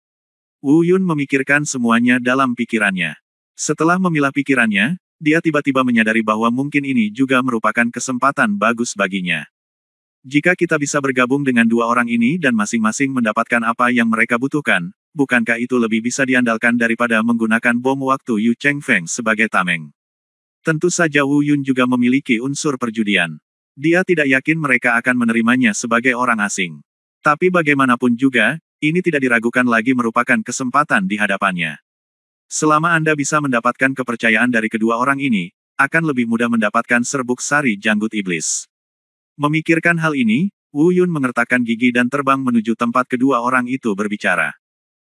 Wu Yun memikirkan semuanya dalam pikirannya. Setelah memilah pikirannya, dia tiba-tiba menyadari bahwa mungkin ini juga merupakan kesempatan bagus baginya. Jika kita bisa bergabung dengan dua orang ini dan masing-masing mendapatkan apa yang mereka butuhkan, bukankah itu lebih bisa diandalkan daripada menggunakan bom waktu Yu Chengfeng sebagai tameng? Tentu saja Wu Yun juga memiliki unsur perjudian. Dia tidak yakin mereka akan menerimanya sebagai orang asing. Tapi bagaimanapun juga, ini tidak diragukan lagi merupakan kesempatan di hadapannya. Selama Anda bisa mendapatkan kepercayaan dari kedua orang ini, akan lebih mudah mendapatkan serbuk sari janggut iblis. Memikirkan hal ini, Wu Yun mengertakkan gigi dan terbang menuju tempat kedua orang itu berbicara.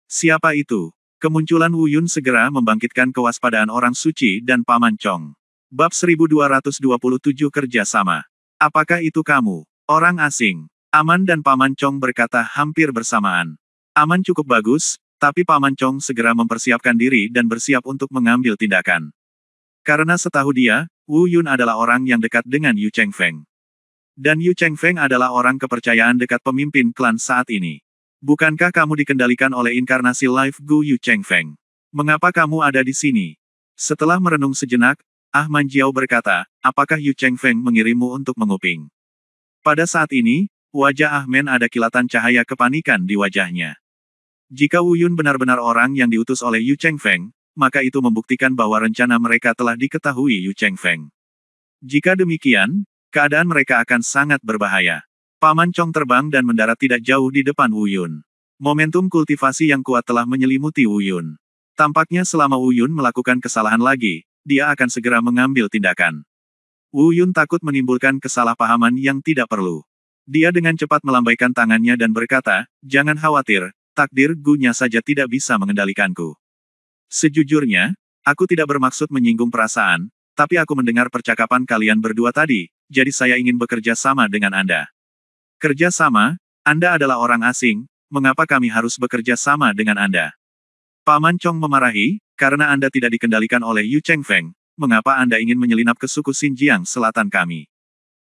Siapa itu? Kemunculan Wu Yun segera membangkitkan kewaspadaan orang suci dan Paman Chong. Bab 1227 Kerjasama. Apakah itu kamu? Orang asing. Aman dan Paman Chong berkata hampir bersamaan. Aman cukup bagus, tapi Paman Chong segera mempersiapkan diri dan bersiap untuk mengambil tindakan. Karena setahu dia, Wu Yun adalah orang yang dekat dengan Yu Chengfeng. Dan Yu Chengfeng adalah orang kepercayaan dekat pemimpin klan saat ini. Bukankah kamu dikendalikan oleh inkarnasi Life Gu Yu Chengfeng? Mengapa kamu ada di sini? Setelah merenung sejenak, Ah Man Jiao berkata, apakah Yu Chengfeng mengirimmu untuk menguping? Pada saat ini, wajah Ah Man ada kilatan cahaya kepanikan di wajahnya. Jika Wu Yun benar-benar orang yang diutus oleh Yu Chengfeng, maka itu membuktikan bahwa rencana mereka telah diketahui Yu Chengfeng. Jika demikian, keadaan mereka akan sangat berbahaya. Paman Chong terbang dan mendarat tidak jauh di depan Wu Yun. Momentum kultivasi yang kuat telah menyelimuti Wu Yun. Tampaknya selama Wu Yun melakukan kesalahan lagi, dia akan segera mengambil tindakan. Wu Yun takut menimbulkan kesalahpahaman yang tidak perlu. Dia dengan cepat melambaikan tangannya dan berkata, jangan khawatir, takdir Gu-nya saja tidak bisa mengendalikanku. Sejujurnya, aku tidak bermaksud menyinggung perasaan, tapi aku mendengar percakapan kalian berdua tadi, jadi saya ingin bekerja sama dengan Anda. Kerja sama? Anda adalah orang asing, mengapa kami harus bekerja sama dengan Anda? Paman Chong memarahi, karena Anda tidak dikendalikan oleh Yu Chengfeng, mengapa Anda ingin menyelinap ke suku Xinjiang Selatan kami?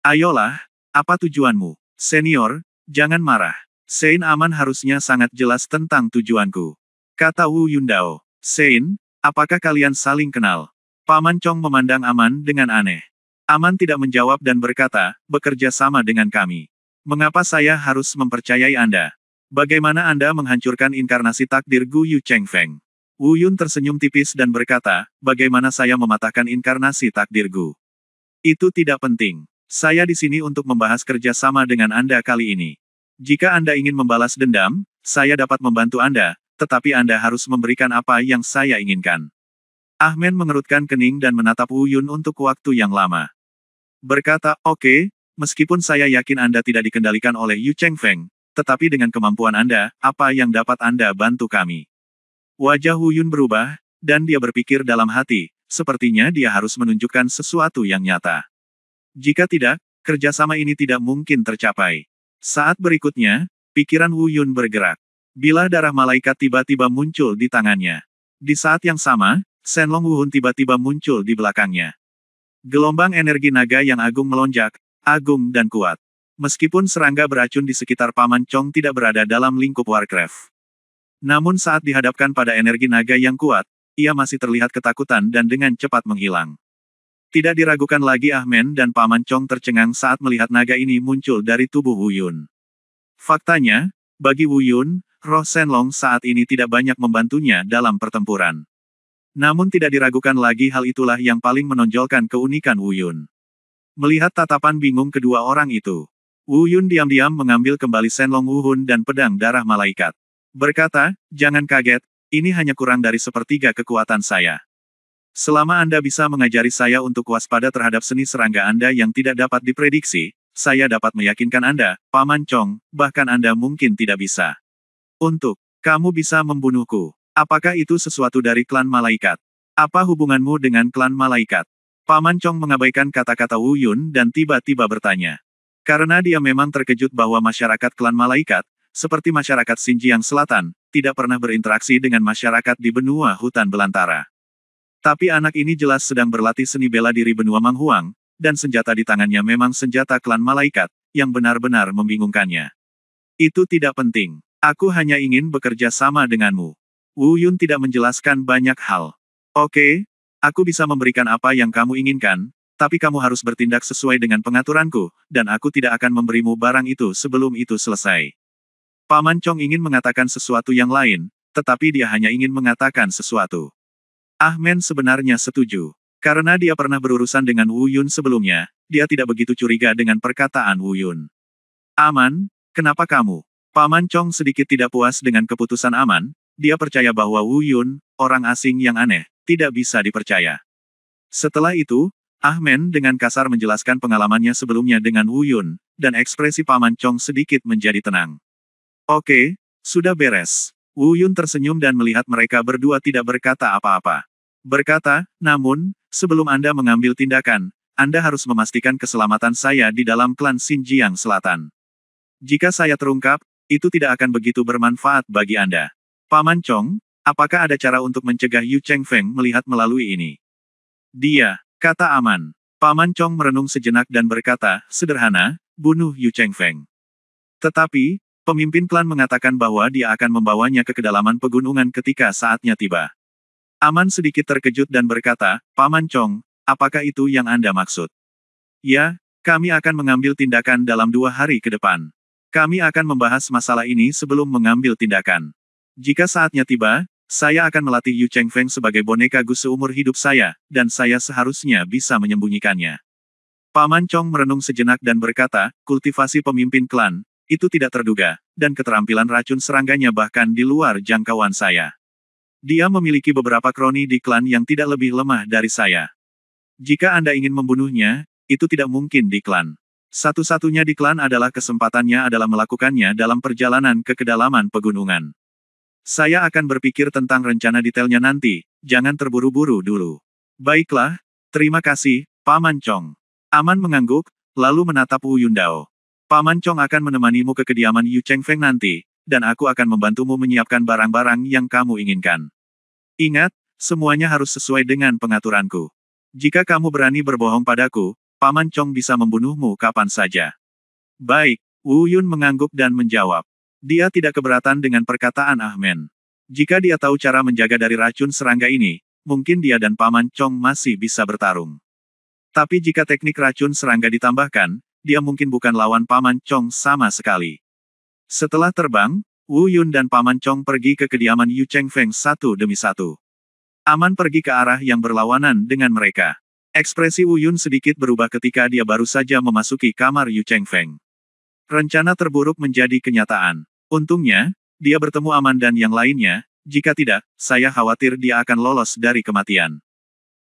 Ayolah, apa tujuanmu? Senior, jangan marah. Sein Aman harusnya sangat jelas tentang tujuanku. Kata Wu Yundao. Sein, apakah kalian saling kenal? Paman Chong memandang Aman dengan aneh. Aman tidak menjawab dan berkata, bekerja sama dengan kami. Mengapa saya harus mempercayai Anda? Bagaimana Anda menghancurkan inkarnasi takdir Gu Yu Chengfeng? Wu Yun tersenyum tipis dan berkata, bagaimana saya mematahkan inkarnasi takdir Gu? Itu tidak penting. Saya di sini untuk membahas kerja sama dengan Anda kali ini. Jika Anda ingin membalas dendam, saya dapat membantu Anda, tetapi Anda harus memberikan apa yang saya inginkan. Ahmed mengerutkan kening dan menatap Wu Yun untuk waktu yang lama. Berkata, oke, meskipun saya yakin Anda tidak dikendalikan oleh Yu Chengfeng, tetapi dengan kemampuan Anda, apa yang dapat Anda bantu kami? Wajah Wu Yun berubah, dan dia berpikir dalam hati, sepertinya dia harus menunjukkan sesuatu yang nyata. Jika tidak, kerjasama ini tidak mungkin tercapai. Saat berikutnya, pikiran Wu Yun bergerak. Bilah darah malaikat tiba-tiba muncul di tangannya. Di saat yang sama, Shenlong Wuhun tiba-tiba muncul di belakangnya. Gelombang energi naga yang agung melonjak, agung dan kuat. Meskipun serangga beracun di sekitar Paman Chong tidak berada dalam lingkup Warcraft. Namun saat dihadapkan pada energi naga yang kuat, ia masih terlihat ketakutan dan dengan cepat menghilang. Tidak diragukan lagi Ahmed dan Paman Chong tercengang saat melihat naga ini muncul dari tubuh Wu Yun. Faktanya, bagi Wu Yun, roh Shenlong saat ini tidak banyak membantunya dalam pertempuran. Namun tidak diragukan lagi hal itulah yang paling menonjolkan keunikan Wu Yun. Melihat tatapan bingung kedua orang itu, Wu Yun diam-diam mengambil kembali Shenlong Wuhun dan pedang darah malaikat. Berkata, jangan kaget, ini hanya kurang dari sepertiga kekuatan saya. Selama Anda bisa mengajari saya untuk waspada terhadap seni serangga Anda yang tidak dapat diprediksi, saya dapat meyakinkan Anda, Paman Chong, bahkan Anda mungkin tidak bisa. Untuk, kamu bisa membunuhku. Apakah itu sesuatu dari klan malaikat? Apa hubunganmu dengan klan malaikat? Paman Chong mengabaikan kata-kata Wu Yun dan tiba-tiba bertanya. Karena dia memang terkejut bahwa masyarakat klan malaikat, seperti masyarakat Xinjiang Selatan, tidak pernah berinteraksi dengan masyarakat di benua hutan belantara. Tapi anak ini jelas sedang berlatih seni bela diri benua Manghuang, dan senjata di tangannya memang senjata klan malaikat, yang benar-benar membingungkannya. Itu tidak penting. Aku hanya ingin bekerja sama denganmu. Wu Yun tidak menjelaskan banyak hal. Oke, aku bisa memberikan apa yang kamu inginkan, tapi kamu harus bertindak sesuai dengan pengaturanku, dan aku tidak akan memberimu barang itu sebelum itu selesai. Paman Chong ingin mengatakan sesuatu yang lain, tetapi dia hanya ingin mengatakan sesuatu. Ahmed sebenarnya setuju. Karena dia pernah berurusan dengan Wu Yun sebelumnya, dia tidak begitu curiga dengan perkataan Wu Yun. Aman, kenapa kamu? Paman Chong sedikit tidak puas dengan keputusan Aman, dia percaya bahwa Wu Yun, orang asing yang aneh, tidak bisa dipercaya. Setelah itu, Ahmen dengan kasar menjelaskan pengalamannya sebelumnya dengan Wu Yun, dan ekspresi Paman Chong sedikit menjadi tenang. Oke, sudah beres. Wu Yun tersenyum dan melihat mereka berdua tidak berkata apa-apa. Berkata, namun, sebelum Anda mengambil tindakan, Anda harus memastikan keselamatan saya di dalam klan Xinjiang Selatan. Jika saya terungkap, itu tidak akan begitu bermanfaat bagi Anda. Paman Chong, apakah ada cara untuk mencegah Yu Chengfeng melihat melalui ini? Dia, kata Aman. Paman Chong merenung sejenak dan berkata, sederhana, bunuh Yu Chengfeng. Tetapi, pemimpin klan mengatakan bahwa dia akan membawanya ke kedalaman pegunungan ketika saatnya tiba. Aman sedikit terkejut dan berkata, Paman Chong, apakah itu yang Anda maksud? Ya, kami akan mengambil tindakan dalam 2 hari ke depan. Kami akan membahas masalah ini sebelum mengambil tindakan. Jika saatnya tiba, saya akan melatih Yu Chengfeng sebagai boneka Gus seumur hidup saya, dan saya seharusnya bisa menyembunyikannya. Paman Chong merenung sejenak dan berkata, kultivasi pemimpin klan, itu tidak terduga, dan keterampilan racun serangganya bahkan di luar jangkauan saya. Dia memiliki beberapa kroni di klan yang tidak lebih lemah dari saya. Jika Anda ingin membunuhnya, itu tidak mungkin di klan. Satu-satunya di klan adalah kesempatannya adalah melakukannya dalam perjalanan ke kedalaman pegunungan. Saya akan berpikir tentang rencana detailnya nanti, jangan terburu-buru dulu. Baiklah, terima kasih, Paman Chong. Aman mengangguk, lalu menatap Wu Yundao. Paman Chong akan menemanimu ke kediaman Yu Chengfeng nanti, dan aku akan membantumu menyiapkan barang-barang yang kamu inginkan. Ingat, semuanya harus sesuai dengan pengaturanku. Jika kamu berani berbohong padaku, Paman Chong bisa membunuhmu kapan saja. Baik, Wu Yun mengangguk dan menjawab. Dia tidak keberatan dengan perkataan Ahmen. Jika dia tahu cara menjaga dari racun serangga ini, mungkin dia dan Paman Chong masih bisa bertarung. Tapi jika teknik racun serangga ditambahkan, dia mungkin bukan lawan Paman Chong sama sekali. Setelah terbang, Wu Yun dan Paman Chong pergi ke kediaman Yu Chengfeng satu demi satu. Aman pergi ke arah yang berlawanan dengan mereka. Ekspresi Wu Yun sedikit berubah ketika dia baru saja memasuki kamar Yu Chengfeng. Rencana terburuk menjadi kenyataan. Untungnya, dia bertemu Aman dan yang lainnya, jika tidak, saya khawatir dia akan lolos dari kematian.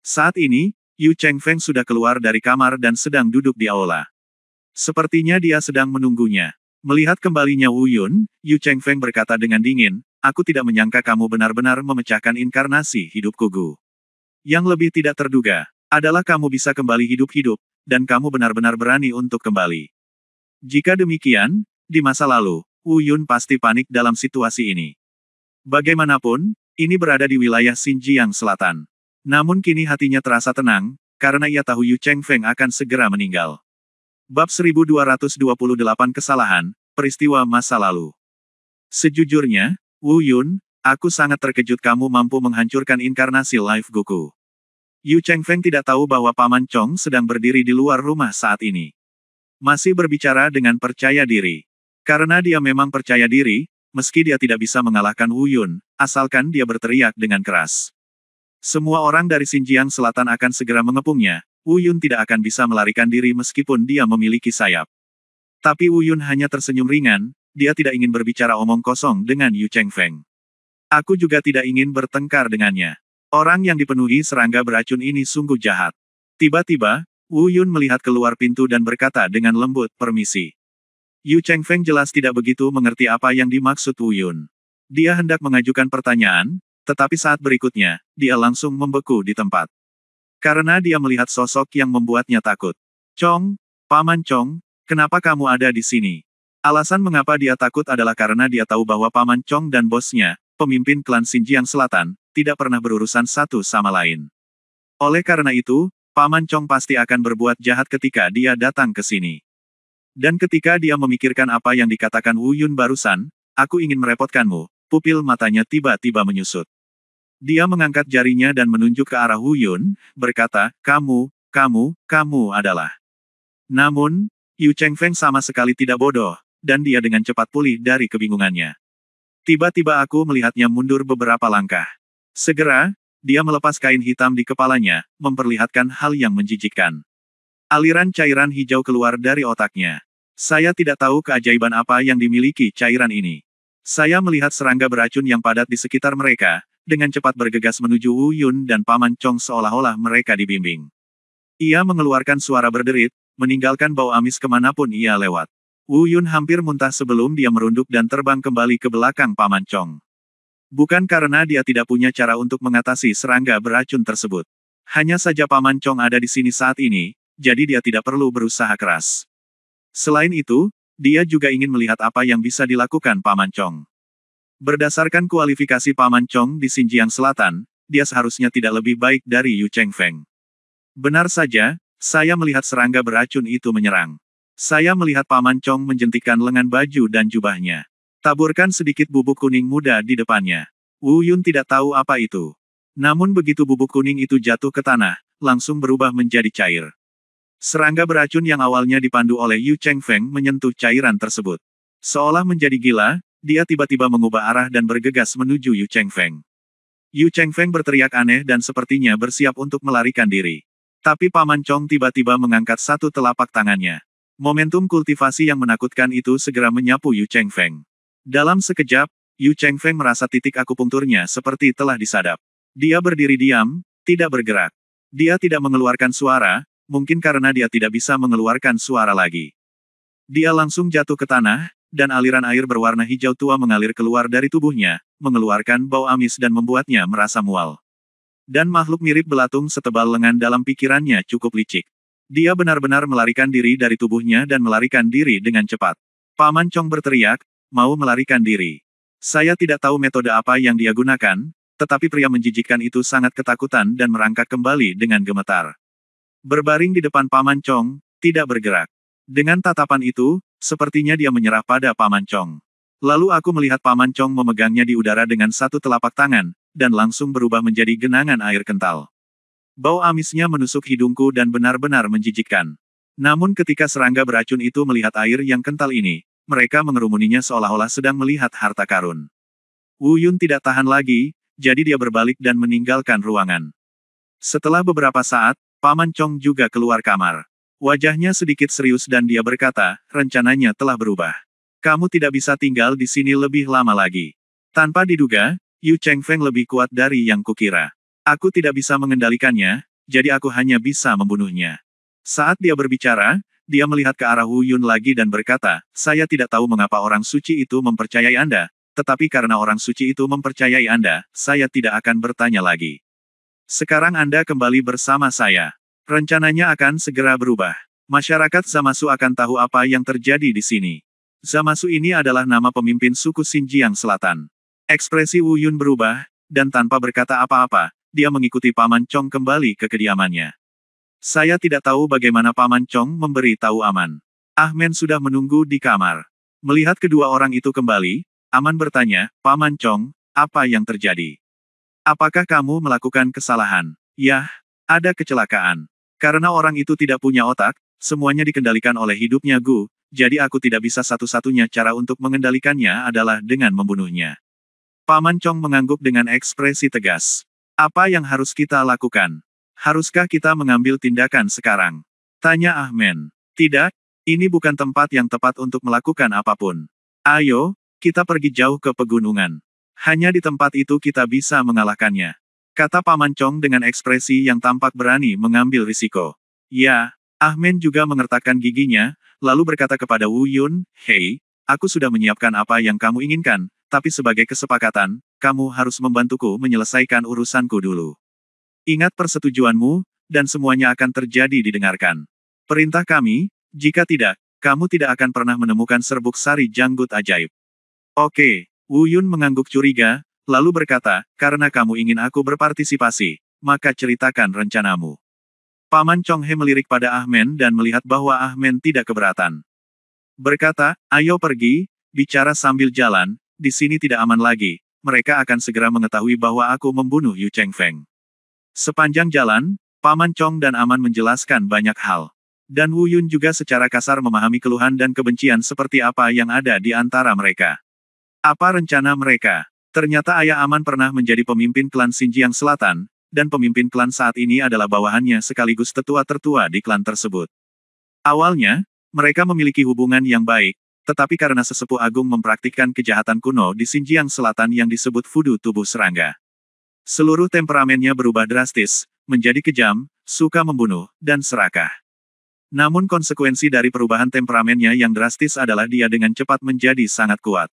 Saat ini, Yu Chengfeng sudah keluar dari kamar dan sedang duduk di aula. Sepertinya dia sedang menunggunya. Melihat kembalinya Wu Yun, Yu Chengfeng berkata dengan dingin, aku tidak menyangka kamu benar-benar memecahkan inkarnasi hidupku Gu. Yang lebih tidak terduga, adalah kamu bisa kembali hidup-hidup, dan kamu benar-benar berani untuk kembali. Jika demikian, di masa lalu, Wu Yun pasti panik dalam situasi ini. Bagaimanapun, ini berada di wilayah Xinjiang Selatan. Namun kini hatinya terasa tenang, karena ia tahu Yu Chengfeng akan segera meninggal. Bab 1228 Kesalahan, Peristiwa Masa Lalu. Sejujurnya, Wu Yun, aku sangat terkejut kamu mampu menghancurkan inkarnasi Life Goku. Yu Chengfeng tidak tahu bahwa Paman Chong sedang berdiri di luar rumah saat ini. Masih berbicara dengan percaya diri. Karena dia memang percaya diri, meski dia tidak bisa mengalahkan Wu Yun, asalkan dia berteriak dengan keras. Semua orang dari Xinjiang Selatan akan segera mengepungnya, Wu Yun tidak akan bisa melarikan diri meskipun dia memiliki sayap. Tapi Wu Yun hanya tersenyum ringan, dia tidak ingin berbicara omong kosong dengan Yu Chengfeng. Aku juga tidak ingin bertengkar dengannya. Orang yang dipenuhi serangga beracun ini sungguh jahat. Tiba-tiba, Wu Yun melihat keluar pintu dan berkata dengan lembut, permisi. Yu Chengfeng jelas tidak begitu mengerti apa yang dimaksud Wu Yun. Dia hendak mengajukan pertanyaan, tetapi saat berikutnya, dia langsung membeku di tempat. Karena dia melihat sosok yang membuatnya takut. Chong, Paman Chong, kenapa kamu ada di sini? Alasan mengapa dia takut adalah karena dia tahu bahwa Paman Chong dan bosnya, pemimpin klan Xinjiang Selatan, tidak pernah berurusan satu sama lain. Oleh karena itu, Paman Chong pasti akan berbuat jahat ketika dia datang ke sini. Dan ketika dia memikirkan apa yang dikatakan Wu Yun barusan, aku ingin merepotkanmu, pupil matanya tiba-tiba menyusut. Dia mengangkat jarinya dan menunjuk ke arah Wu Yun, berkata, kamu adalah. Namun, Yu Chengfeng sama sekali tidak bodoh, dan dia dengan cepat pulih dari kebingungannya. Tiba-tiba aku melihatnya mundur beberapa langkah. Segera, dia melepas kain hitam di kepalanya, memperlihatkan hal yang menjijikkan. Aliran cairan hijau keluar dari otaknya. Saya tidak tahu keajaiban apa yang dimiliki cairan ini. Saya melihat serangga beracun yang padat di sekitar mereka, dengan cepat bergegas menuju Wu Yun dan Paman Chong seolah-olah mereka dibimbing. Ia mengeluarkan suara berderit, meninggalkan bau amis kemanapun ia lewat. Wu Yun hampir muntah sebelum dia merunduk dan terbang kembali ke belakang Paman Chong. Bukan karena dia tidak punya cara untuk mengatasi serangga beracun tersebut. Hanya saja Paman Chong ada di sini saat ini, jadi dia tidak perlu berusaha keras. Selain itu, dia juga ingin melihat apa yang bisa dilakukan Paman Chong. Berdasarkan kualifikasi Paman Chong di Xinjiang Selatan, dia seharusnya tidak lebih baik dari Yu Chengfeng. Benar saja, saya melihat serangga beracun itu menyerang. Saya melihat Paman Chong menjentikkan lengan baju dan jubahnya. Taburkan sedikit bubuk kuning muda di depannya. Wu Yun tidak tahu apa itu. Namun begitu bubuk kuning itu jatuh ke tanah, langsung berubah menjadi cair. Serangga beracun yang awalnya dipandu oleh Yu Chengfeng menyentuh cairan tersebut. Seolah menjadi gila, dia tiba-tiba mengubah arah dan bergegas menuju Yu Chengfeng. Yu Chengfeng berteriak aneh dan sepertinya bersiap untuk melarikan diri. Tapi Paman Chong tiba-tiba mengangkat satu telapak tangannya. Momentum kultivasi yang menakutkan itu segera menyapu Yu Chengfeng. Dalam sekejap, Yu Chengfeng merasa titik akupunkturnya seperti telah disadap. Dia berdiri diam, tidak bergerak. Dia tidak mengeluarkan suara, mungkin karena dia tidak bisa mengeluarkan suara lagi. Dia langsung jatuh ke tanah, dan aliran air berwarna hijau tua mengalir keluar dari tubuhnya, mengeluarkan bau amis dan membuatnya merasa mual. Dan makhluk mirip belatung setebal lengan dalam pikirannya cukup licik. Dia benar-benar melarikan diri dari tubuhnya dan melarikan diri dengan cepat. Paman Chong berteriak, mau melarikan diri. Saya tidak tahu metode apa yang dia gunakan, tetapi pria menjijikkan itu sangat ketakutan dan merangkak kembali dengan gemetar. Berbaring di depan Paman Chong, tidak bergerak. Dengan tatapan itu, sepertinya dia menyerah pada Paman Chong. Lalu aku melihat Paman Chong memegangnya di udara dengan satu telapak tangan, dan langsung berubah menjadi genangan air kental. Bau amisnya menusuk hidungku dan benar-benar menjijikkan. Namun ketika serangga beracun itu melihat air yang kental ini, mereka mengerumuninya seolah-olah sedang melihat harta karun. Wu Yun tidak tahan lagi, jadi dia berbalik dan meninggalkan ruangan. Setelah beberapa saat, Paman Chong juga keluar kamar. Wajahnya sedikit serius dan dia berkata, rencananya telah berubah. Kamu tidak bisa tinggal di sini lebih lama lagi. Tanpa diduga, Yu Chengfeng lebih kuat dari yang kukira. Aku tidak bisa mengendalikannya, jadi aku hanya bisa membunuhnya. Saat dia berbicara, dia melihat ke arah Wu Yun lagi dan berkata, saya tidak tahu mengapa orang suci itu mempercayai Anda, tetapi karena orang suci itu mempercayai Anda, saya tidak akan bertanya lagi. Sekarang Anda kembali bersama saya. Rencananya akan segera berubah. Masyarakat Zamasu akan tahu apa yang terjadi di sini. Zamasu ini adalah nama pemimpin suku Xinjiang Selatan. Ekspresi Wu Yun berubah, dan tanpa berkata apa-apa, dia mengikuti Paman Chong kembali ke kediamannya. Saya tidak tahu bagaimana Paman Chong memberi tahu Aman. Ahmen sudah menunggu di kamar. Melihat kedua orang itu kembali, Aman bertanya, Paman Chong, apa yang terjadi? Apakah kamu melakukan kesalahan? Yah, ada kecelakaan. Karena orang itu tidak punya otak, semuanya dikendalikan oleh hidupnya Gu, jadi aku tidak bisa satu-satunya cara untuk mengendalikannya adalah dengan membunuhnya. Paman Chong mengangguk dengan ekspresi tegas. Apa yang harus kita lakukan? Haruskah kita mengambil tindakan sekarang? Tanya Ahmen. Tidak, ini bukan tempat yang tepat untuk melakukan apapun. Ayo, kita pergi jauh ke pegunungan. Hanya di tempat itu kita bisa mengalahkannya. Kata Paman Chong dengan ekspresi yang tampak berani mengambil risiko. Ya, Ahmen juga mengertakkan giginya, lalu berkata kepada Wu Yun, hei, aku sudah menyiapkan apa yang kamu inginkan, tapi sebagai kesepakatan, kamu harus membantuku menyelesaikan urusanku dulu. Ingat persetujuanmu, dan semuanya akan terjadi didengarkan. Perintah kami, jika tidak, kamu tidak akan pernah menemukan serbuk sari janggut ajaib. Oke, Wu Yun mengangguk curiga, lalu berkata, karena kamu ingin aku berpartisipasi, maka ceritakan rencanamu. Paman Chong He melirik pada Ahmen dan melihat bahwa Ahmen tidak keberatan. Berkata, ayo pergi, bicara sambil jalan, di sini tidak aman lagi, mereka akan segera mengetahui bahwa aku membunuh Yu Chengfeng. Sepanjang jalan, Paman Chong dan Aman menjelaskan banyak hal. Dan Wu Yun juga secara kasar memahami keluhan dan kebencian seperti apa yang ada di antara mereka. Apa rencana mereka? Ternyata ayah Aman pernah menjadi pemimpin klan Xinjiang Selatan, dan pemimpin klan saat ini adalah bawahannya sekaligus tetua tertua di klan tersebut. Awalnya, mereka memiliki hubungan yang baik, tetapi karena sesepuh agung mempraktikkan kejahatan kuno di Xinjiang Selatan yang disebut fudu tubuh serangga. Seluruh temperamennya berubah drastis, menjadi kejam, suka membunuh, dan serakah. Namun konsekuensi dari perubahan temperamennya yang drastis adalah dia dengan cepat menjadi sangat kuat.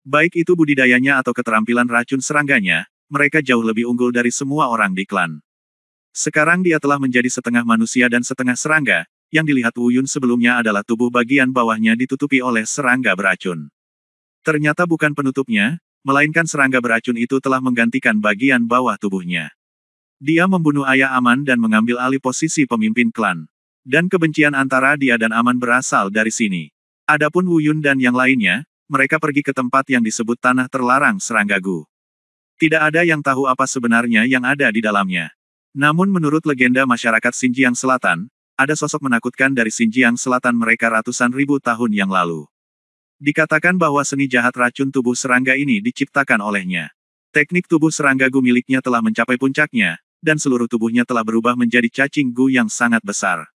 Baik itu budidayanya atau keterampilan racun serangganya, mereka jauh lebih unggul dari semua orang di klan. Sekarang dia telah menjadi setengah manusia dan setengah serangga, yang dilihat Wu Yun sebelumnya adalah tubuh bagian bawahnya ditutupi oleh serangga beracun. Ternyata bukan penutupnya, melainkan serangga beracun itu telah menggantikan bagian bawah tubuhnya. Dia membunuh ayah Aman dan mengambil alih posisi pemimpin klan. Dan kebencian antara dia dan Aman berasal dari sini. Adapun Wu Yun dan yang lainnya, mereka pergi ke tempat yang disebut Tanah Terlarang Serangga Gu. Tidak ada yang tahu apa sebenarnya yang ada di dalamnya. Namun menurut legenda masyarakat Xinjiang Selatan, ada sosok menakutkan dari Xinjiang Selatan mereka ratusan ribu tahun yang lalu. Dikatakan bahwa seni jahat racun tubuh serangga ini diciptakan olehnya. Teknik tubuh serangga Gu miliknya telah mencapai puncaknya, dan seluruh tubuhnya telah berubah menjadi cacing Gu yang sangat besar.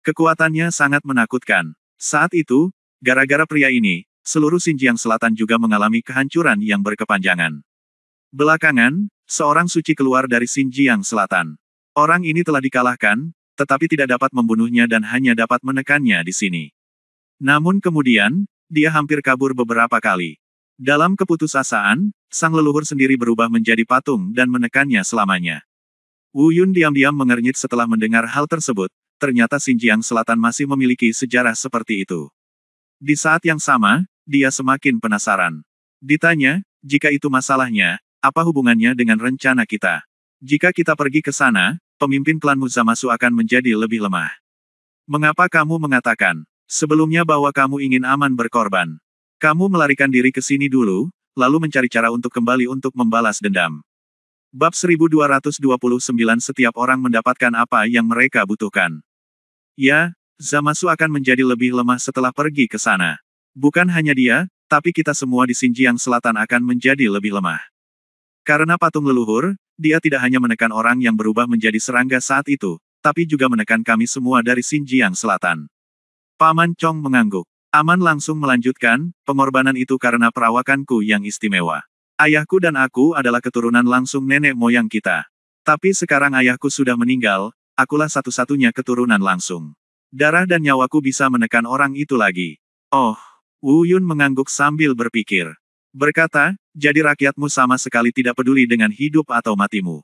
Kekuatannya sangat menakutkan. Saat itu, gara-gara pria ini, seluruh Xinjiang Selatan juga mengalami kehancuran yang berkepanjangan. Belakangan, seorang suci keluar dari Xinjiang Selatan. Orang ini telah dikalahkan, tetapi tidak dapat membunuhnya dan hanya dapat menekannya di sini. Namun kemudian, dia hampir kabur beberapa kali. Dalam keputusasaan, sang leluhur sendiri berubah menjadi patung dan menekannya selamanya. Wu Yun diam-diam mengernyit setelah mendengar hal tersebut, ternyata Xinjiang Selatan masih memiliki sejarah seperti itu. Di saat yang sama, dia semakin penasaran. Ditanya, jika itu masalahnya, apa hubungannya dengan rencana kita? Jika kita pergi ke sana, pemimpin klanmu Zamasu akan menjadi lebih lemah. Mengapa kamu mengatakan sebelumnya bahwa kamu ingin Aman berkorban? Kamu melarikan diri ke sini dulu, lalu mencari cara untuk kembali untuk membalas dendam. Bab 1229 Setiap orang mendapatkan apa yang mereka butuhkan. Ya, Zamasu akan menjadi lebih lemah setelah pergi ke sana. Bukan hanya dia, tapi kita semua di Xinjiang Selatan akan menjadi lebih lemah. Karena patung leluhur, dia tidak hanya menekan orang yang berubah menjadi serangga saat itu, tapi juga menekan kami semua dari Xinjiang Selatan. Paman Chong mengangguk. Aman langsung melanjutkan, pengorbanan itu karena perawakanku yang istimewa. Ayahku dan aku adalah keturunan langsung nenek moyang kita. Tapi sekarang ayahku sudah meninggal, akulah satu-satunya keturunan langsung. Darah dan nyawaku bisa menekan orang itu lagi. Oh, Wu Yun mengangguk sambil berpikir. Berkata, jadi rakyatmu sama sekali tidak peduli dengan hidup atau matimu.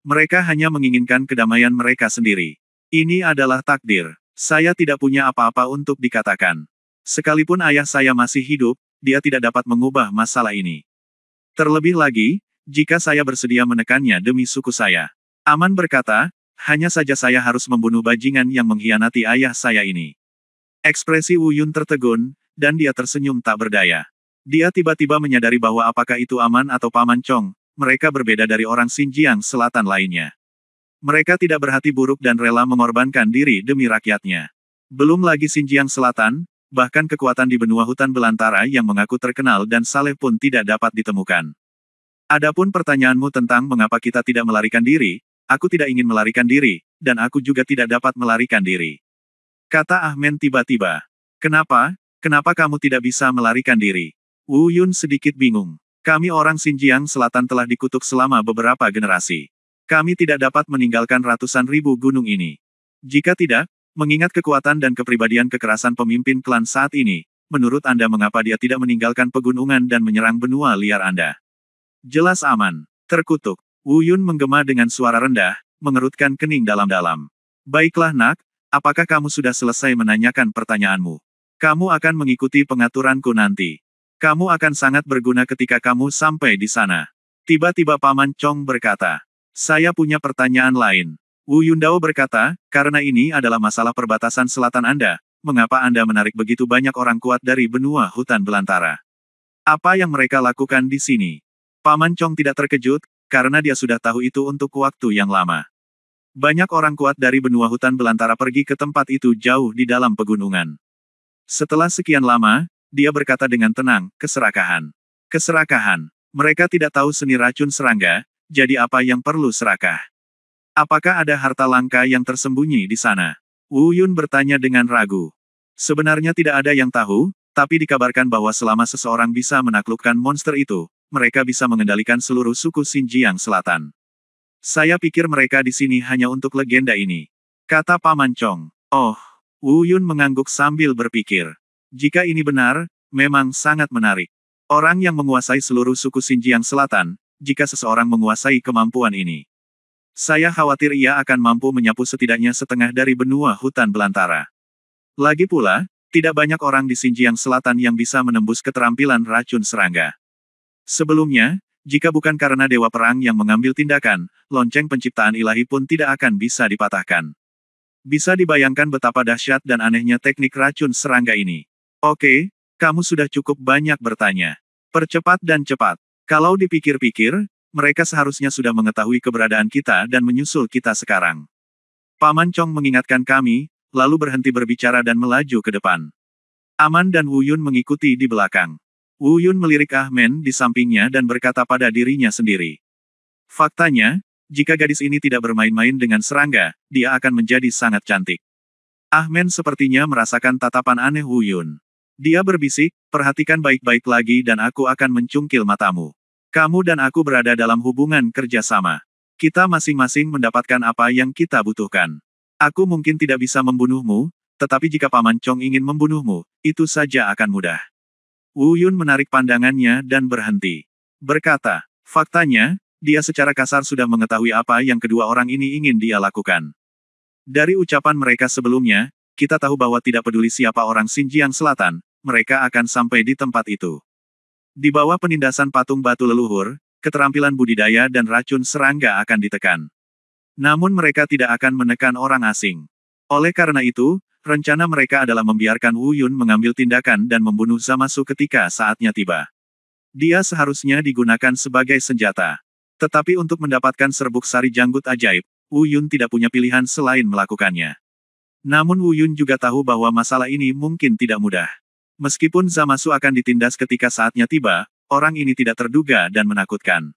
Mereka hanya menginginkan kedamaian mereka sendiri. Ini adalah takdir. Saya tidak punya apa-apa untuk dikatakan. Sekalipun ayah saya masih hidup, dia tidak dapat mengubah masalah ini. Terlebih lagi, jika saya bersedia menekannya demi suku saya. Aman berkata, hanya saja saya harus membunuh bajingan yang mengkhianati ayah saya ini. Ekspresi Wu Yun tertegun, dan dia tersenyum tak berdaya. Dia tiba-tiba menyadari bahwa apakah itu Aman atau Paman Chong, mereka berbeda dari orang Xinjiang Selatan lainnya. Mereka tidak berhati buruk dan rela mengorbankan diri demi rakyatnya. Belum lagi Xinjiang Selatan, bahkan kekuatan di benua hutan belantara yang mengaku terkenal dan saleh pun tidak dapat ditemukan. Adapun pertanyaanmu tentang mengapa kita tidak melarikan diri, aku tidak ingin melarikan diri, dan aku juga tidak dapat melarikan diri. Kata Ahmen tiba-tiba. Kenapa? Kenapa kamu tidak bisa melarikan diri? Wu Yun sedikit bingung. Kami orang Xinjiang Selatan telah dikutuk selama beberapa generasi. Kami tidak dapat meninggalkan ratusan ribu gunung ini. Jika tidak, mengingat kekuatan dan kepribadian kekerasan pemimpin klan saat ini, menurut Anda mengapa dia tidak meninggalkan pegunungan dan menyerang benua liar Anda? Jelas Aman. Terkutuk. Wu Yun menggema dengan suara rendah, mengerutkan kening dalam-dalam. Baiklah nak, apakah kamu sudah selesai menanyakan pertanyaanmu? Kamu akan mengikuti pengaturanku nanti. Kamu akan sangat berguna ketika kamu sampai di sana. Tiba-tiba Paman Chong berkata. Saya punya pertanyaan lain. Wu Yundao berkata, karena ini adalah masalah perbatasan selatan Anda, mengapa Anda menarik begitu banyak orang kuat dari benua hutan belantara? Apa yang mereka lakukan di sini? Paman Chong tidak terkejut, karena dia sudah tahu itu untuk waktu yang lama. Banyak orang kuat dari benua hutan belantara pergi ke tempat itu jauh di dalam pegunungan. Setelah sekian lama, dia berkata dengan tenang, keserakahan. Keserakahan. Mereka tidak tahu seni racun serangga, jadi apa yang perlu serakah? Apakah ada harta langka yang tersembunyi di sana? Wu Yun bertanya dengan ragu. Sebenarnya tidak ada yang tahu, tapi dikabarkan bahwa selama seseorang bisa menaklukkan monster itu, mereka bisa mengendalikan seluruh suku Xinjiang Selatan. Saya pikir mereka di sini hanya untuk legenda ini. Kata Paman Chong. Oh, Wu Yun mengangguk sambil berpikir. Jika ini benar, memang sangat menarik. Orang yang menguasai seluruh suku Xinjiang Selatan, jika seseorang menguasai kemampuan ini. Saya khawatir ia akan mampu menyapu setidaknya setengah dari benua hutan belantara. Lagi pula, tidak banyak orang di Xinjiang Selatan yang bisa menembus keterampilan racun serangga. Sebelumnya, jika bukan karena Dewa Perang yang mengambil tindakan, lonceng penciptaan ilahi pun tidak akan bisa dipatahkan. Bisa dibayangkan betapa dahsyat dan anehnya teknik racun serangga ini. Oke, kamu sudah cukup banyak bertanya. Percepat dan cepat. Kalau dipikir-pikir, mereka seharusnya sudah mengetahui keberadaan kita dan menyusul kita sekarang. Paman Chong mengingatkan kami, lalu berhenti berbicara dan melaju ke depan. Aman dan Wu Yun mengikuti di belakang. Wu Yun melirik Ah Men di sampingnya dan berkata pada dirinya sendiri. Faktanya, jika gadis ini tidak bermain-main dengan serangga, dia akan menjadi sangat cantik. Ah Men sepertinya merasakan tatapan aneh Wu Yun. Dia berbisik, perhatikan baik-baik lagi dan aku akan mencungkil matamu. Kamu dan aku berada dalam hubungan kerjasama. Kita masing-masing mendapatkan apa yang kita butuhkan. Aku mungkin tidak bisa membunuhmu, tetapi jika Paman Chong ingin membunuhmu, itu saja akan mudah. Wu Yun menarik pandangannya dan berhenti. Berkata, faktanya, dia secara kasar sudah mengetahui apa yang kedua orang ini ingin dia lakukan. Dari ucapan mereka sebelumnya, kita tahu bahwa tidak peduli siapa orang Xinjiang Selatan, mereka akan sampai di tempat itu. Di bawah penindasan patung batu leluhur, keterampilan budidaya dan racun serangga akan ditekan. Namun mereka tidak akan menekan orang asing. Oleh karena itu, rencana mereka adalah membiarkan Wu Yun mengambil tindakan dan membunuh Zamasu ketika saatnya tiba. Dia seharusnya digunakan sebagai senjata. Tetapi untuk mendapatkan serbuk sari janggut ajaib, Wu Yun tidak punya pilihan selain melakukannya. Namun Wu Yun juga tahu bahwa masalah ini mungkin tidak mudah. Meskipun Zamasu akan ditindas ketika saatnya tiba, orang ini tidak terduga dan menakutkan.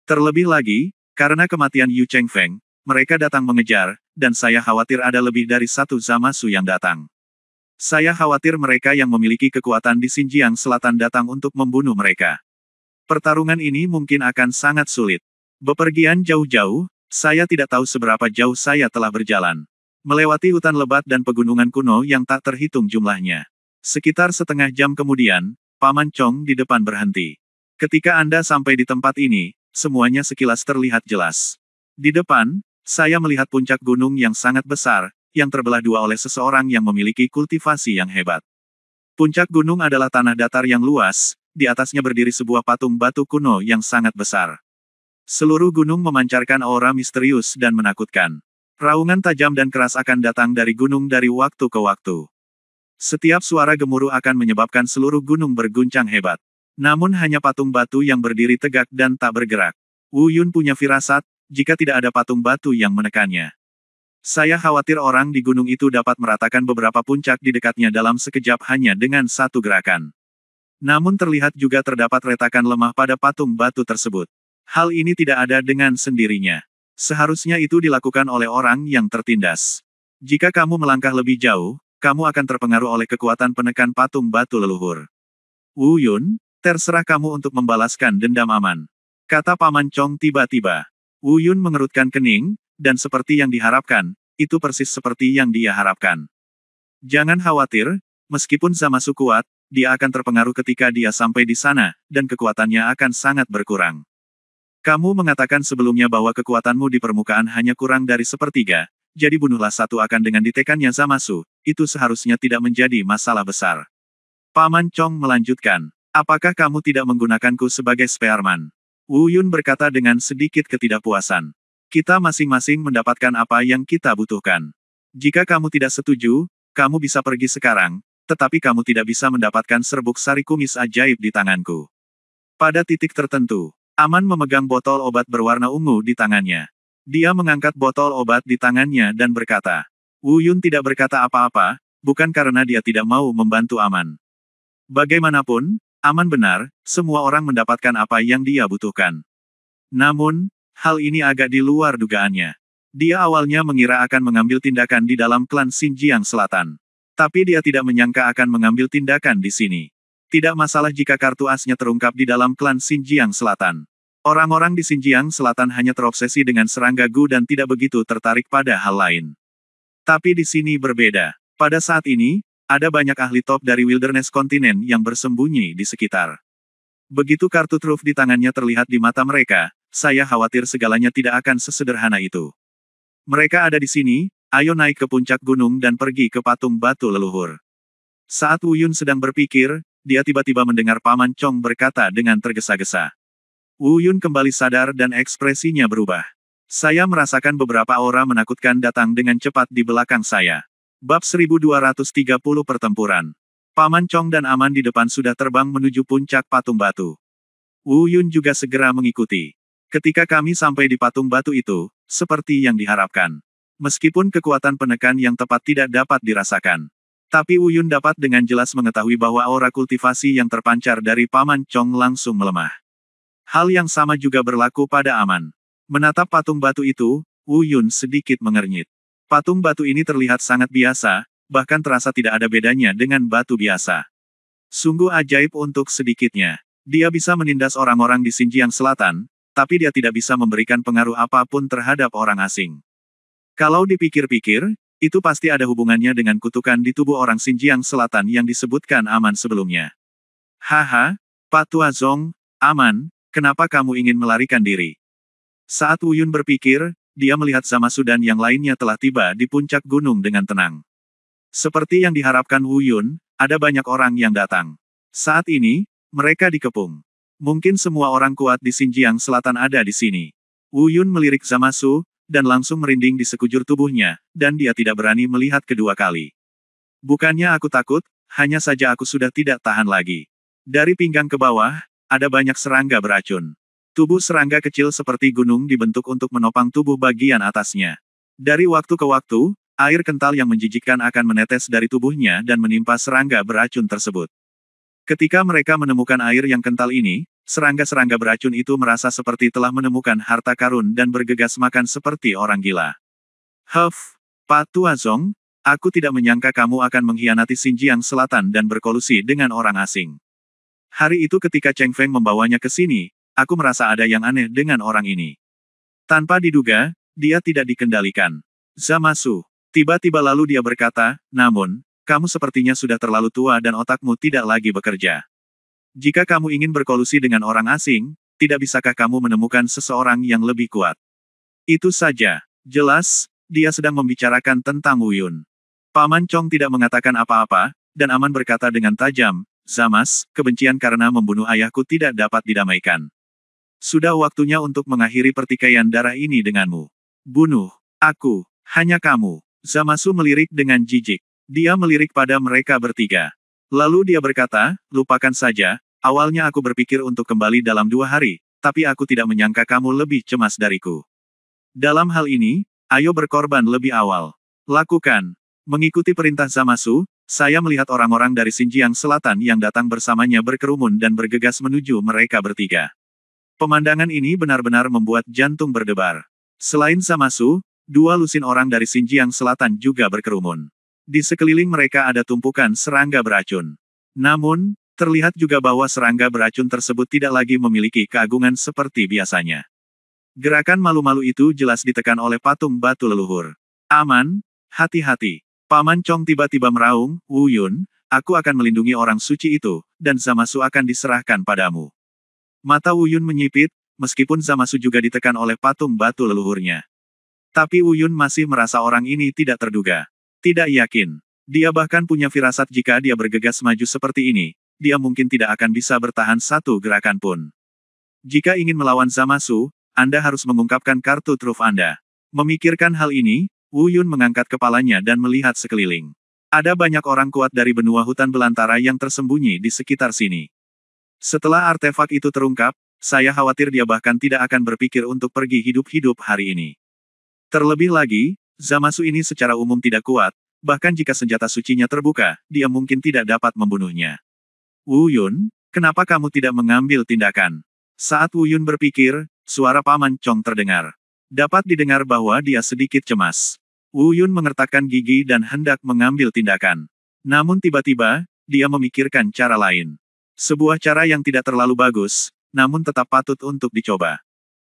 Terlebih lagi, karena kematian Yu Chengfeng, mereka datang mengejar, dan saya khawatir ada lebih dari satu Zamasu yang datang. Saya khawatir mereka yang memiliki kekuatan di Xinjiang Selatan datang untuk membunuh mereka. Pertarungan ini mungkin akan sangat sulit. Bepergian jauh-jauh, saya tidak tahu seberapa jauh saya telah berjalan. Melewati hutan lebat dan pegunungan kuno yang tak terhitung jumlahnya. Sekitar setengah jam kemudian, Paman Chong di depan berhenti. Ketika Anda sampai di tempat ini, semuanya sekilas terlihat jelas. Di depan, saya melihat puncak gunung yang sangat besar, yang terbelah dua oleh seseorang yang memiliki kultivasi yang hebat. Puncak gunung adalah tanah datar yang luas, di atasnya berdiri sebuah patung batu kuno yang sangat besar. Seluruh gunung memancarkan aura misterius dan menakutkan. Raungan tajam dan keras akan datang dari gunung dari waktu ke waktu. Setiap suara gemuruh akan menyebabkan seluruh gunung berguncang hebat. Namun hanya patung batu yang berdiri tegak dan tak bergerak. Wu Yun punya firasat, jika tidak ada patung batu yang menekannya. Saya khawatir orang di gunung itu dapat meratakan beberapa puncak di dekatnya dalam sekejap hanya dengan satu gerakan. Namun terlihat juga terdapat retakan lemah pada patung batu tersebut. Hal ini tidak ada dengan sendirinya. Seharusnya itu dilakukan oleh orang yang tertindas. Jika kamu melangkah lebih jauh, kamu akan terpengaruh oleh kekuatan penekan patung batu leluhur. Wu Yun, terserah kamu untuk membalaskan dendam aman. Kata Paman Chong tiba-tiba. Wu Yun mengerutkan kening, dan seperti yang diharapkan, itu persis seperti yang dia harapkan. Jangan khawatir, meskipun Zamasu kuat, dia akan terpengaruh ketika dia sampai di sana, dan kekuatannya akan sangat berkurang. Kamu mengatakan sebelumnya bahwa kekuatanmu di permukaan hanya kurang dari sepertiga, jadi bunuhlah satu akan dengan ditekannya Zamasu, itu seharusnya tidak menjadi masalah besar. Paman Chong melanjutkan, apakah kamu tidak menggunakanku sebagai spearman? Wu Yun berkata dengan sedikit ketidakpuasan. Kita masing-masing mendapatkan apa yang kita butuhkan. Jika kamu tidak setuju, kamu bisa pergi sekarang, tetapi kamu tidak bisa mendapatkan serbuk sari kumis ajaib di tanganku. Pada titik tertentu, Aman memegang botol obat berwarna ungu di tangannya. Dia mengangkat botol obat di tangannya dan berkata, Wu Yun tidak berkata apa-apa, bukan karena dia tidak mau membantu Aman. Bagaimanapun, Aman benar, semua orang mendapatkan apa yang dia butuhkan. Namun, hal ini agak di luar dugaannya. Dia awalnya mengira akan mengambil tindakan di dalam klan Xinjiang Selatan. Tapi dia tidak menyangka akan mengambil tindakan di sini. Tidak masalah jika kartu asnya terungkap di dalam klan Xinjiang Selatan. Orang-orang di Xinjiang Selatan hanya terobsesi dengan serangga Gu dan tidak begitu tertarik pada hal lain. Tapi di sini berbeda. Pada saat ini, ada banyak ahli top dari Wilderness Kontinen yang bersembunyi di sekitar. Begitu kartu truf di tangannya terlihat di mata mereka, saya khawatir segalanya tidak akan sesederhana itu. Mereka ada di sini, ayo naik ke puncak gunung dan pergi ke patung batu leluhur. Saat Wu Yun sedang berpikir, dia tiba-tiba mendengar Paman Chong berkata dengan tergesa-gesa. Wu Yun kembali sadar dan ekspresinya berubah. Saya merasakan beberapa aura menakutkan datang dengan cepat di belakang saya. Bab 1230 Pertempuran. Paman Chong dan Aman di depan sudah terbang menuju puncak patung batu. Wu Yun juga segera mengikuti. Ketika kami sampai di patung batu itu, seperti yang diharapkan. Meskipun kekuatan penekan yang tepat tidak dapat dirasakan. Tapi Wu Yun dapat dengan jelas mengetahui bahwa aura kultivasi yang terpancar dari Paman Chong langsung melemah. Hal yang sama juga berlaku pada Aman. Menatap patung batu itu, Wu Yun sedikit mengernyit. Patung batu ini terlihat sangat biasa, bahkan terasa tidak ada bedanya dengan batu biasa. Sungguh ajaib untuk sedikitnya. Dia bisa menindas orang-orang di Xinjiang Selatan, tapi dia tidak bisa memberikan pengaruh apapun terhadap orang asing. Kalau dipikir-pikir, itu pasti ada hubungannya dengan kutukan di tubuh orang Xinjiang Selatan yang disebutkan Aman sebelumnya. Haha, Pak Tua Zong, Aman, kenapa kamu ingin melarikan diri? Saat Wu Yun berpikir, dia melihat Zamasu dan yang lainnya telah tiba di puncak gunung dengan tenang. Seperti yang diharapkan Wu Yun, ada banyak orang yang datang. Saat ini, mereka dikepung. Mungkin semua orang kuat di Xinjiang Selatan ada di sini. Wu Yun melirik Zamasu, dan langsung merinding di sekujur tubuhnya, dan dia tidak berani melihat kedua kali. Bukannya aku takut, hanya saja aku sudah tidak tahan lagi. Dari pinggang ke bawah, ada banyak serangga beracun. Tubuh serangga kecil seperti gunung dibentuk untuk menopang tubuh bagian atasnya. Dari waktu ke waktu, air kental yang menjijikkan akan menetes dari tubuhnya dan menimpa serangga beracun tersebut. Ketika mereka menemukan air yang kental ini, serangga-serangga beracun itu merasa seperti telah menemukan harta karun dan bergegas makan seperti orang gila. Huff, Pak Tua Zong, aku tidak menyangka kamu akan mengkhianati Xinjiang Selatan dan berkolusi dengan orang asing. Hari itu ketika Cheng Feng membawanya ke sini, aku merasa ada yang aneh dengan orang ini. Tanpa diduga, dia tidak dikendalikan. Zamasu. Tiba-tiba lalu dia berkata, namun, kamu sepertinya sudah terlalu tua dan otakmu tidak lagi bekerja. Jika kamu ingin berkolusi dengan orang asing, tidak bisakah kamu menemukan seseorang yang lebih kuat? Itu saja. Jelas, dia sedang membicarakan tentang Wu Yun. Paman Chong tidak mengatakan apa-apa, dan Aman berkata dengan tajam, Zamas, kebencian karena membunuh ayahku tidak dapat didamaikan. Sudah waktunya untuk mengakhiri pertikaian darah ini denganmu. Bunuh aku, hanya kamu. Zamasu melirik dengan jijik. Dia melirik pada mereka bertiga. Lalu dia berkata, lupakan saja, awalnya aku berpikir untuk kembali dalam 2 hari, tapi aku tidak menyangka kamu lebih cemas dariku. Dalam hal ini, ayo berkorban lebih awal. Lakukan. Mengikuti perintah Zamasu, saya melihat orang-orang dari Xinjiang Selatan yang datang bersamanya berkerumun dan bergegas menuju mereka bertiga. Pemandangan ini benar-benar membuat jantung berdebar. Selain Zamasu, 2 lusin orang dari Xinjiang Selatan juga berkerumun. Di sekeliling mereka ada tumpukan serangga beracun. Namun, terlihat juga bahwa serangga beracun tersebut tidak lagi memiliki keagungan seperti biasanya. Gerakan malu-malu itu jelas ditekan oleh patung batu leluhur. Aman, hati-hati. Paman Chong tiba-tiba meraung, Wu Yun, aku akan melindungi orang suci itu, dan Zamasu akan diserahkan padamu. Mata Wu Yun menyipit, meskipun Zamasu juga ditekan oleh patung batu leluhurnya. Tapi Wu Yun masih merasa orang ini tidak terduga. Tidak yakin. Dia bahkan punya firasat jika dia bergegas maju seperti ini, dia mungkin tidak akan bisa bertahan satu gerakan pun. Jika ingin melawan Zamasu, Anda harus mengungkapkan kartu truf Anda. Memikirkan hal ini, Wu Yun mengangkat kepalanya dan melihat sekeliling. Ada banyak orang kuat dari benua hutan belantara yang tersembunyi di sekitar sini. Setelah artefak itu terungkap, saya khawatir dia bahkan tidak akan berpikir untuk pergi hidup-hidup hari ini. Terlebih lagi, Zamasu ini secara umum tidak kuat, bahkan jika senjata sucinya terbuka, dia mungkin tidak dapat membunuhnya. Wu Yun, kenapa kamu tidak mengambil tindakan? Saat Wu Yun berpikir, suara Paman Chong terdengar. Dapat didengar bahwa dia sedikit cemas. Wu Yun mengertakkan gigi dan hendak mengambil tindakan. Namun tiba-tiba, dia memikirkan cara lain. Sebuah cara yang tidak terlalu bagus, namun tetap patut untuk dicoba.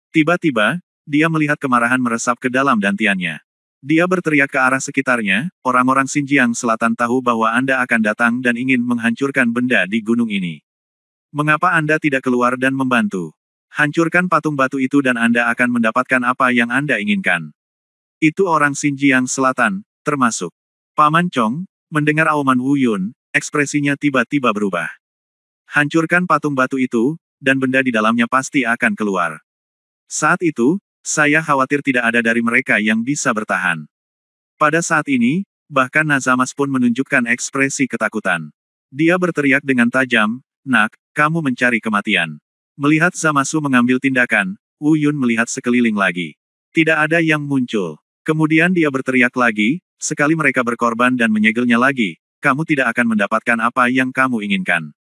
Tiba-tiba, dia melihat kemarahan meresap ke dalam dantiannya. Dia berteriak ke arah sekitarnya, orang-orang Xinjiang Selatan tahu bahwa Anda akan datang dan ingin menghancurkan benda di gunung ini. Mengapa Anda tidak keluar dan membantu? Hancurkan patung batu itu dan Anda akan mendapatkan apa yang Anda inginkan. Itu orang Xinjiang Selatan, termasuk Paman Chong. Mendengar auman Wu Yun, ekspresinya tiba-tiba berubah. Hancurkan patung batu itu, dan benda di dalamnya pasti akan keluar. Saat itu, saya khawatir tidak ada dari mereka yang bisa bertahan. Pada saat ini, bahkan Nazamas pun menunjukkan ekspresi ketakutan. Dia berteriak dengan tajam, "Nak, kamu mencari kematian." Melihat Zamasu mengambil tindakan, Wu Yun melihat sekeliling lagi. Tidak ada yang muncul. Kemudian dia berteriak lagi, sekali mereka berkorban dan menyegelnya lagi, "Kamu tidak akan mendapatkan apa yang kamu inginkan."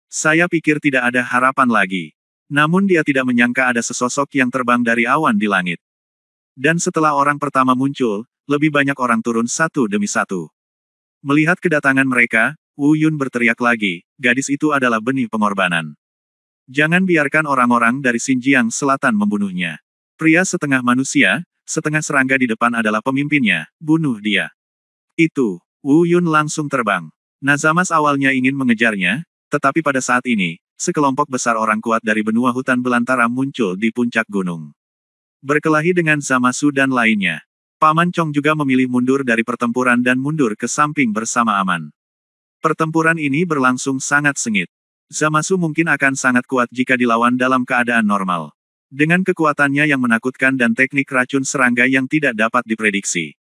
Saya pikir tidak ada harapan lagi. Namun dia tidak menyangka ada sesosok yang terbang dari awan di langit. Dan setelah orang pertama muncul, lebih banyak orang turun satu demi satu. Melihat kedatangan mereka, Wu Yun berteriak lagi, "Gadis itu adalah benih pengorbanan. Jangan biarkan orang-orang dari Xinjiang Selatan membunuhnya. Pria setengah manusia, setengah serangga di depan adalah pemimpinnya, bunuh dia." Itu, Wu Yun langsung terbang. Nazamas awalnya ingin mengejarnya, tetapi pada saat ini, sekelompok besar orang kuat dari benua hutan belantara muncul di puncak gunung. Berkelahi dengan Zamasu dan lainnya. Paman Chong juga memilih mundur dari pertempuran dan mundur ke samping bersama aman. Pertempuran ini berlangsung sangat sengit. Zamasu mungkin akan sangat kuat jika dilawan dalam keadaan normal. Dengan kekuatannya yang menakutkan dan teknik racun serangga yang tidak dapat diprediksi.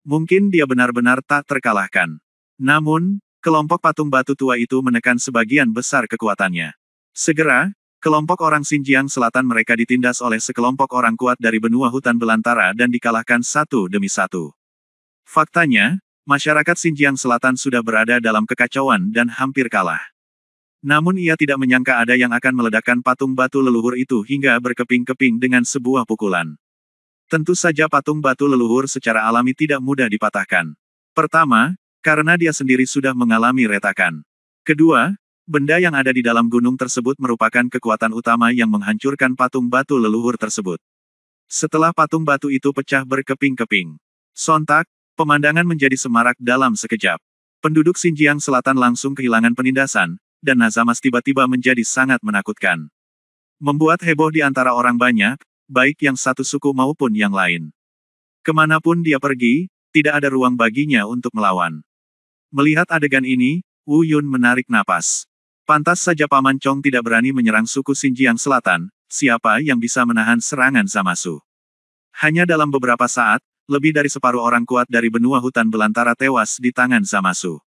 Mungkin dia benar-benar tak terkalahkan. Namun, kelompok patung batu tua itu menekan sebagian besar kekuatannya. Segera, kelompok orang Xinjiang Selatan mereka ditindas oleh sekelompok orang kuat dari benua hutan belantara dan dikalahkan satu demi satu. Faktanya, masyarakat Xinjiang Selatan sudah berada dalam kekacauan dan hampir kalah. Namun ia tidak menyangka ada yang akan meledakkan patung batu leluhur itu hingga berkeping-keping dengan sebuah pukulan. Tentu saja patung batu leluhur secara alami tidak mudah dipatahkan. Pertama, karena dia sendiri sudah mengalami retakan. Kedua, benda yang ada di dalam gunung tersebut merupakan kekuatan utama yang menghancurkan patung batu leluhur tersebut. Setelah patung batu itu pecah berkeping-keping, sontak, pemandangan menjadi semarak dalam sekejap. Penduduk Xinjiang Selatan langsung kehilangan penindasan, dan Nazamas tiba-tiba menjadi sangat menakutkan. Membuat heboh di antara orang banyak, baik yang satu suku maupun yang lain. Kemanapun dia pergi, tidak ada ruang baginya untuk melawan. Melihat adegan ini, Wu Yun menarik napas. Pantas saja Paman Chong tidak berani menyerang suku Xinjiang Selatan, siapa yang bisa menahan serangan Zamasu. Hanya dalam beberapa saat, lebih dari separuh orang kuat dari benua hutan belantara tewas di tangan Zamasu.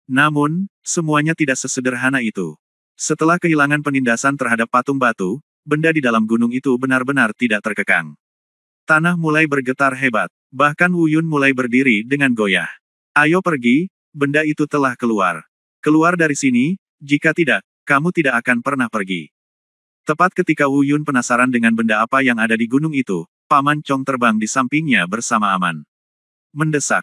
Namun, semuanya tidak sesederhana itu. Setelah kehilangan penindasan terhadap patung batu, benda di dalam gunung itu benar-benar tidak terkekang. Tanah mulai bergetar hebat, bahkan Wu Yun mulai berdiri dengan goyah. "Ayo pergi, benda itu telah keluar. Keluar dari sini, jika tidak, kamu tidak akan pernah pergi." Tepat ketika Wu Yun penasaran dengan benda apa yang ada di gunung itu, Paman Chong terbang di sampingnya bersama aman. Mendesak.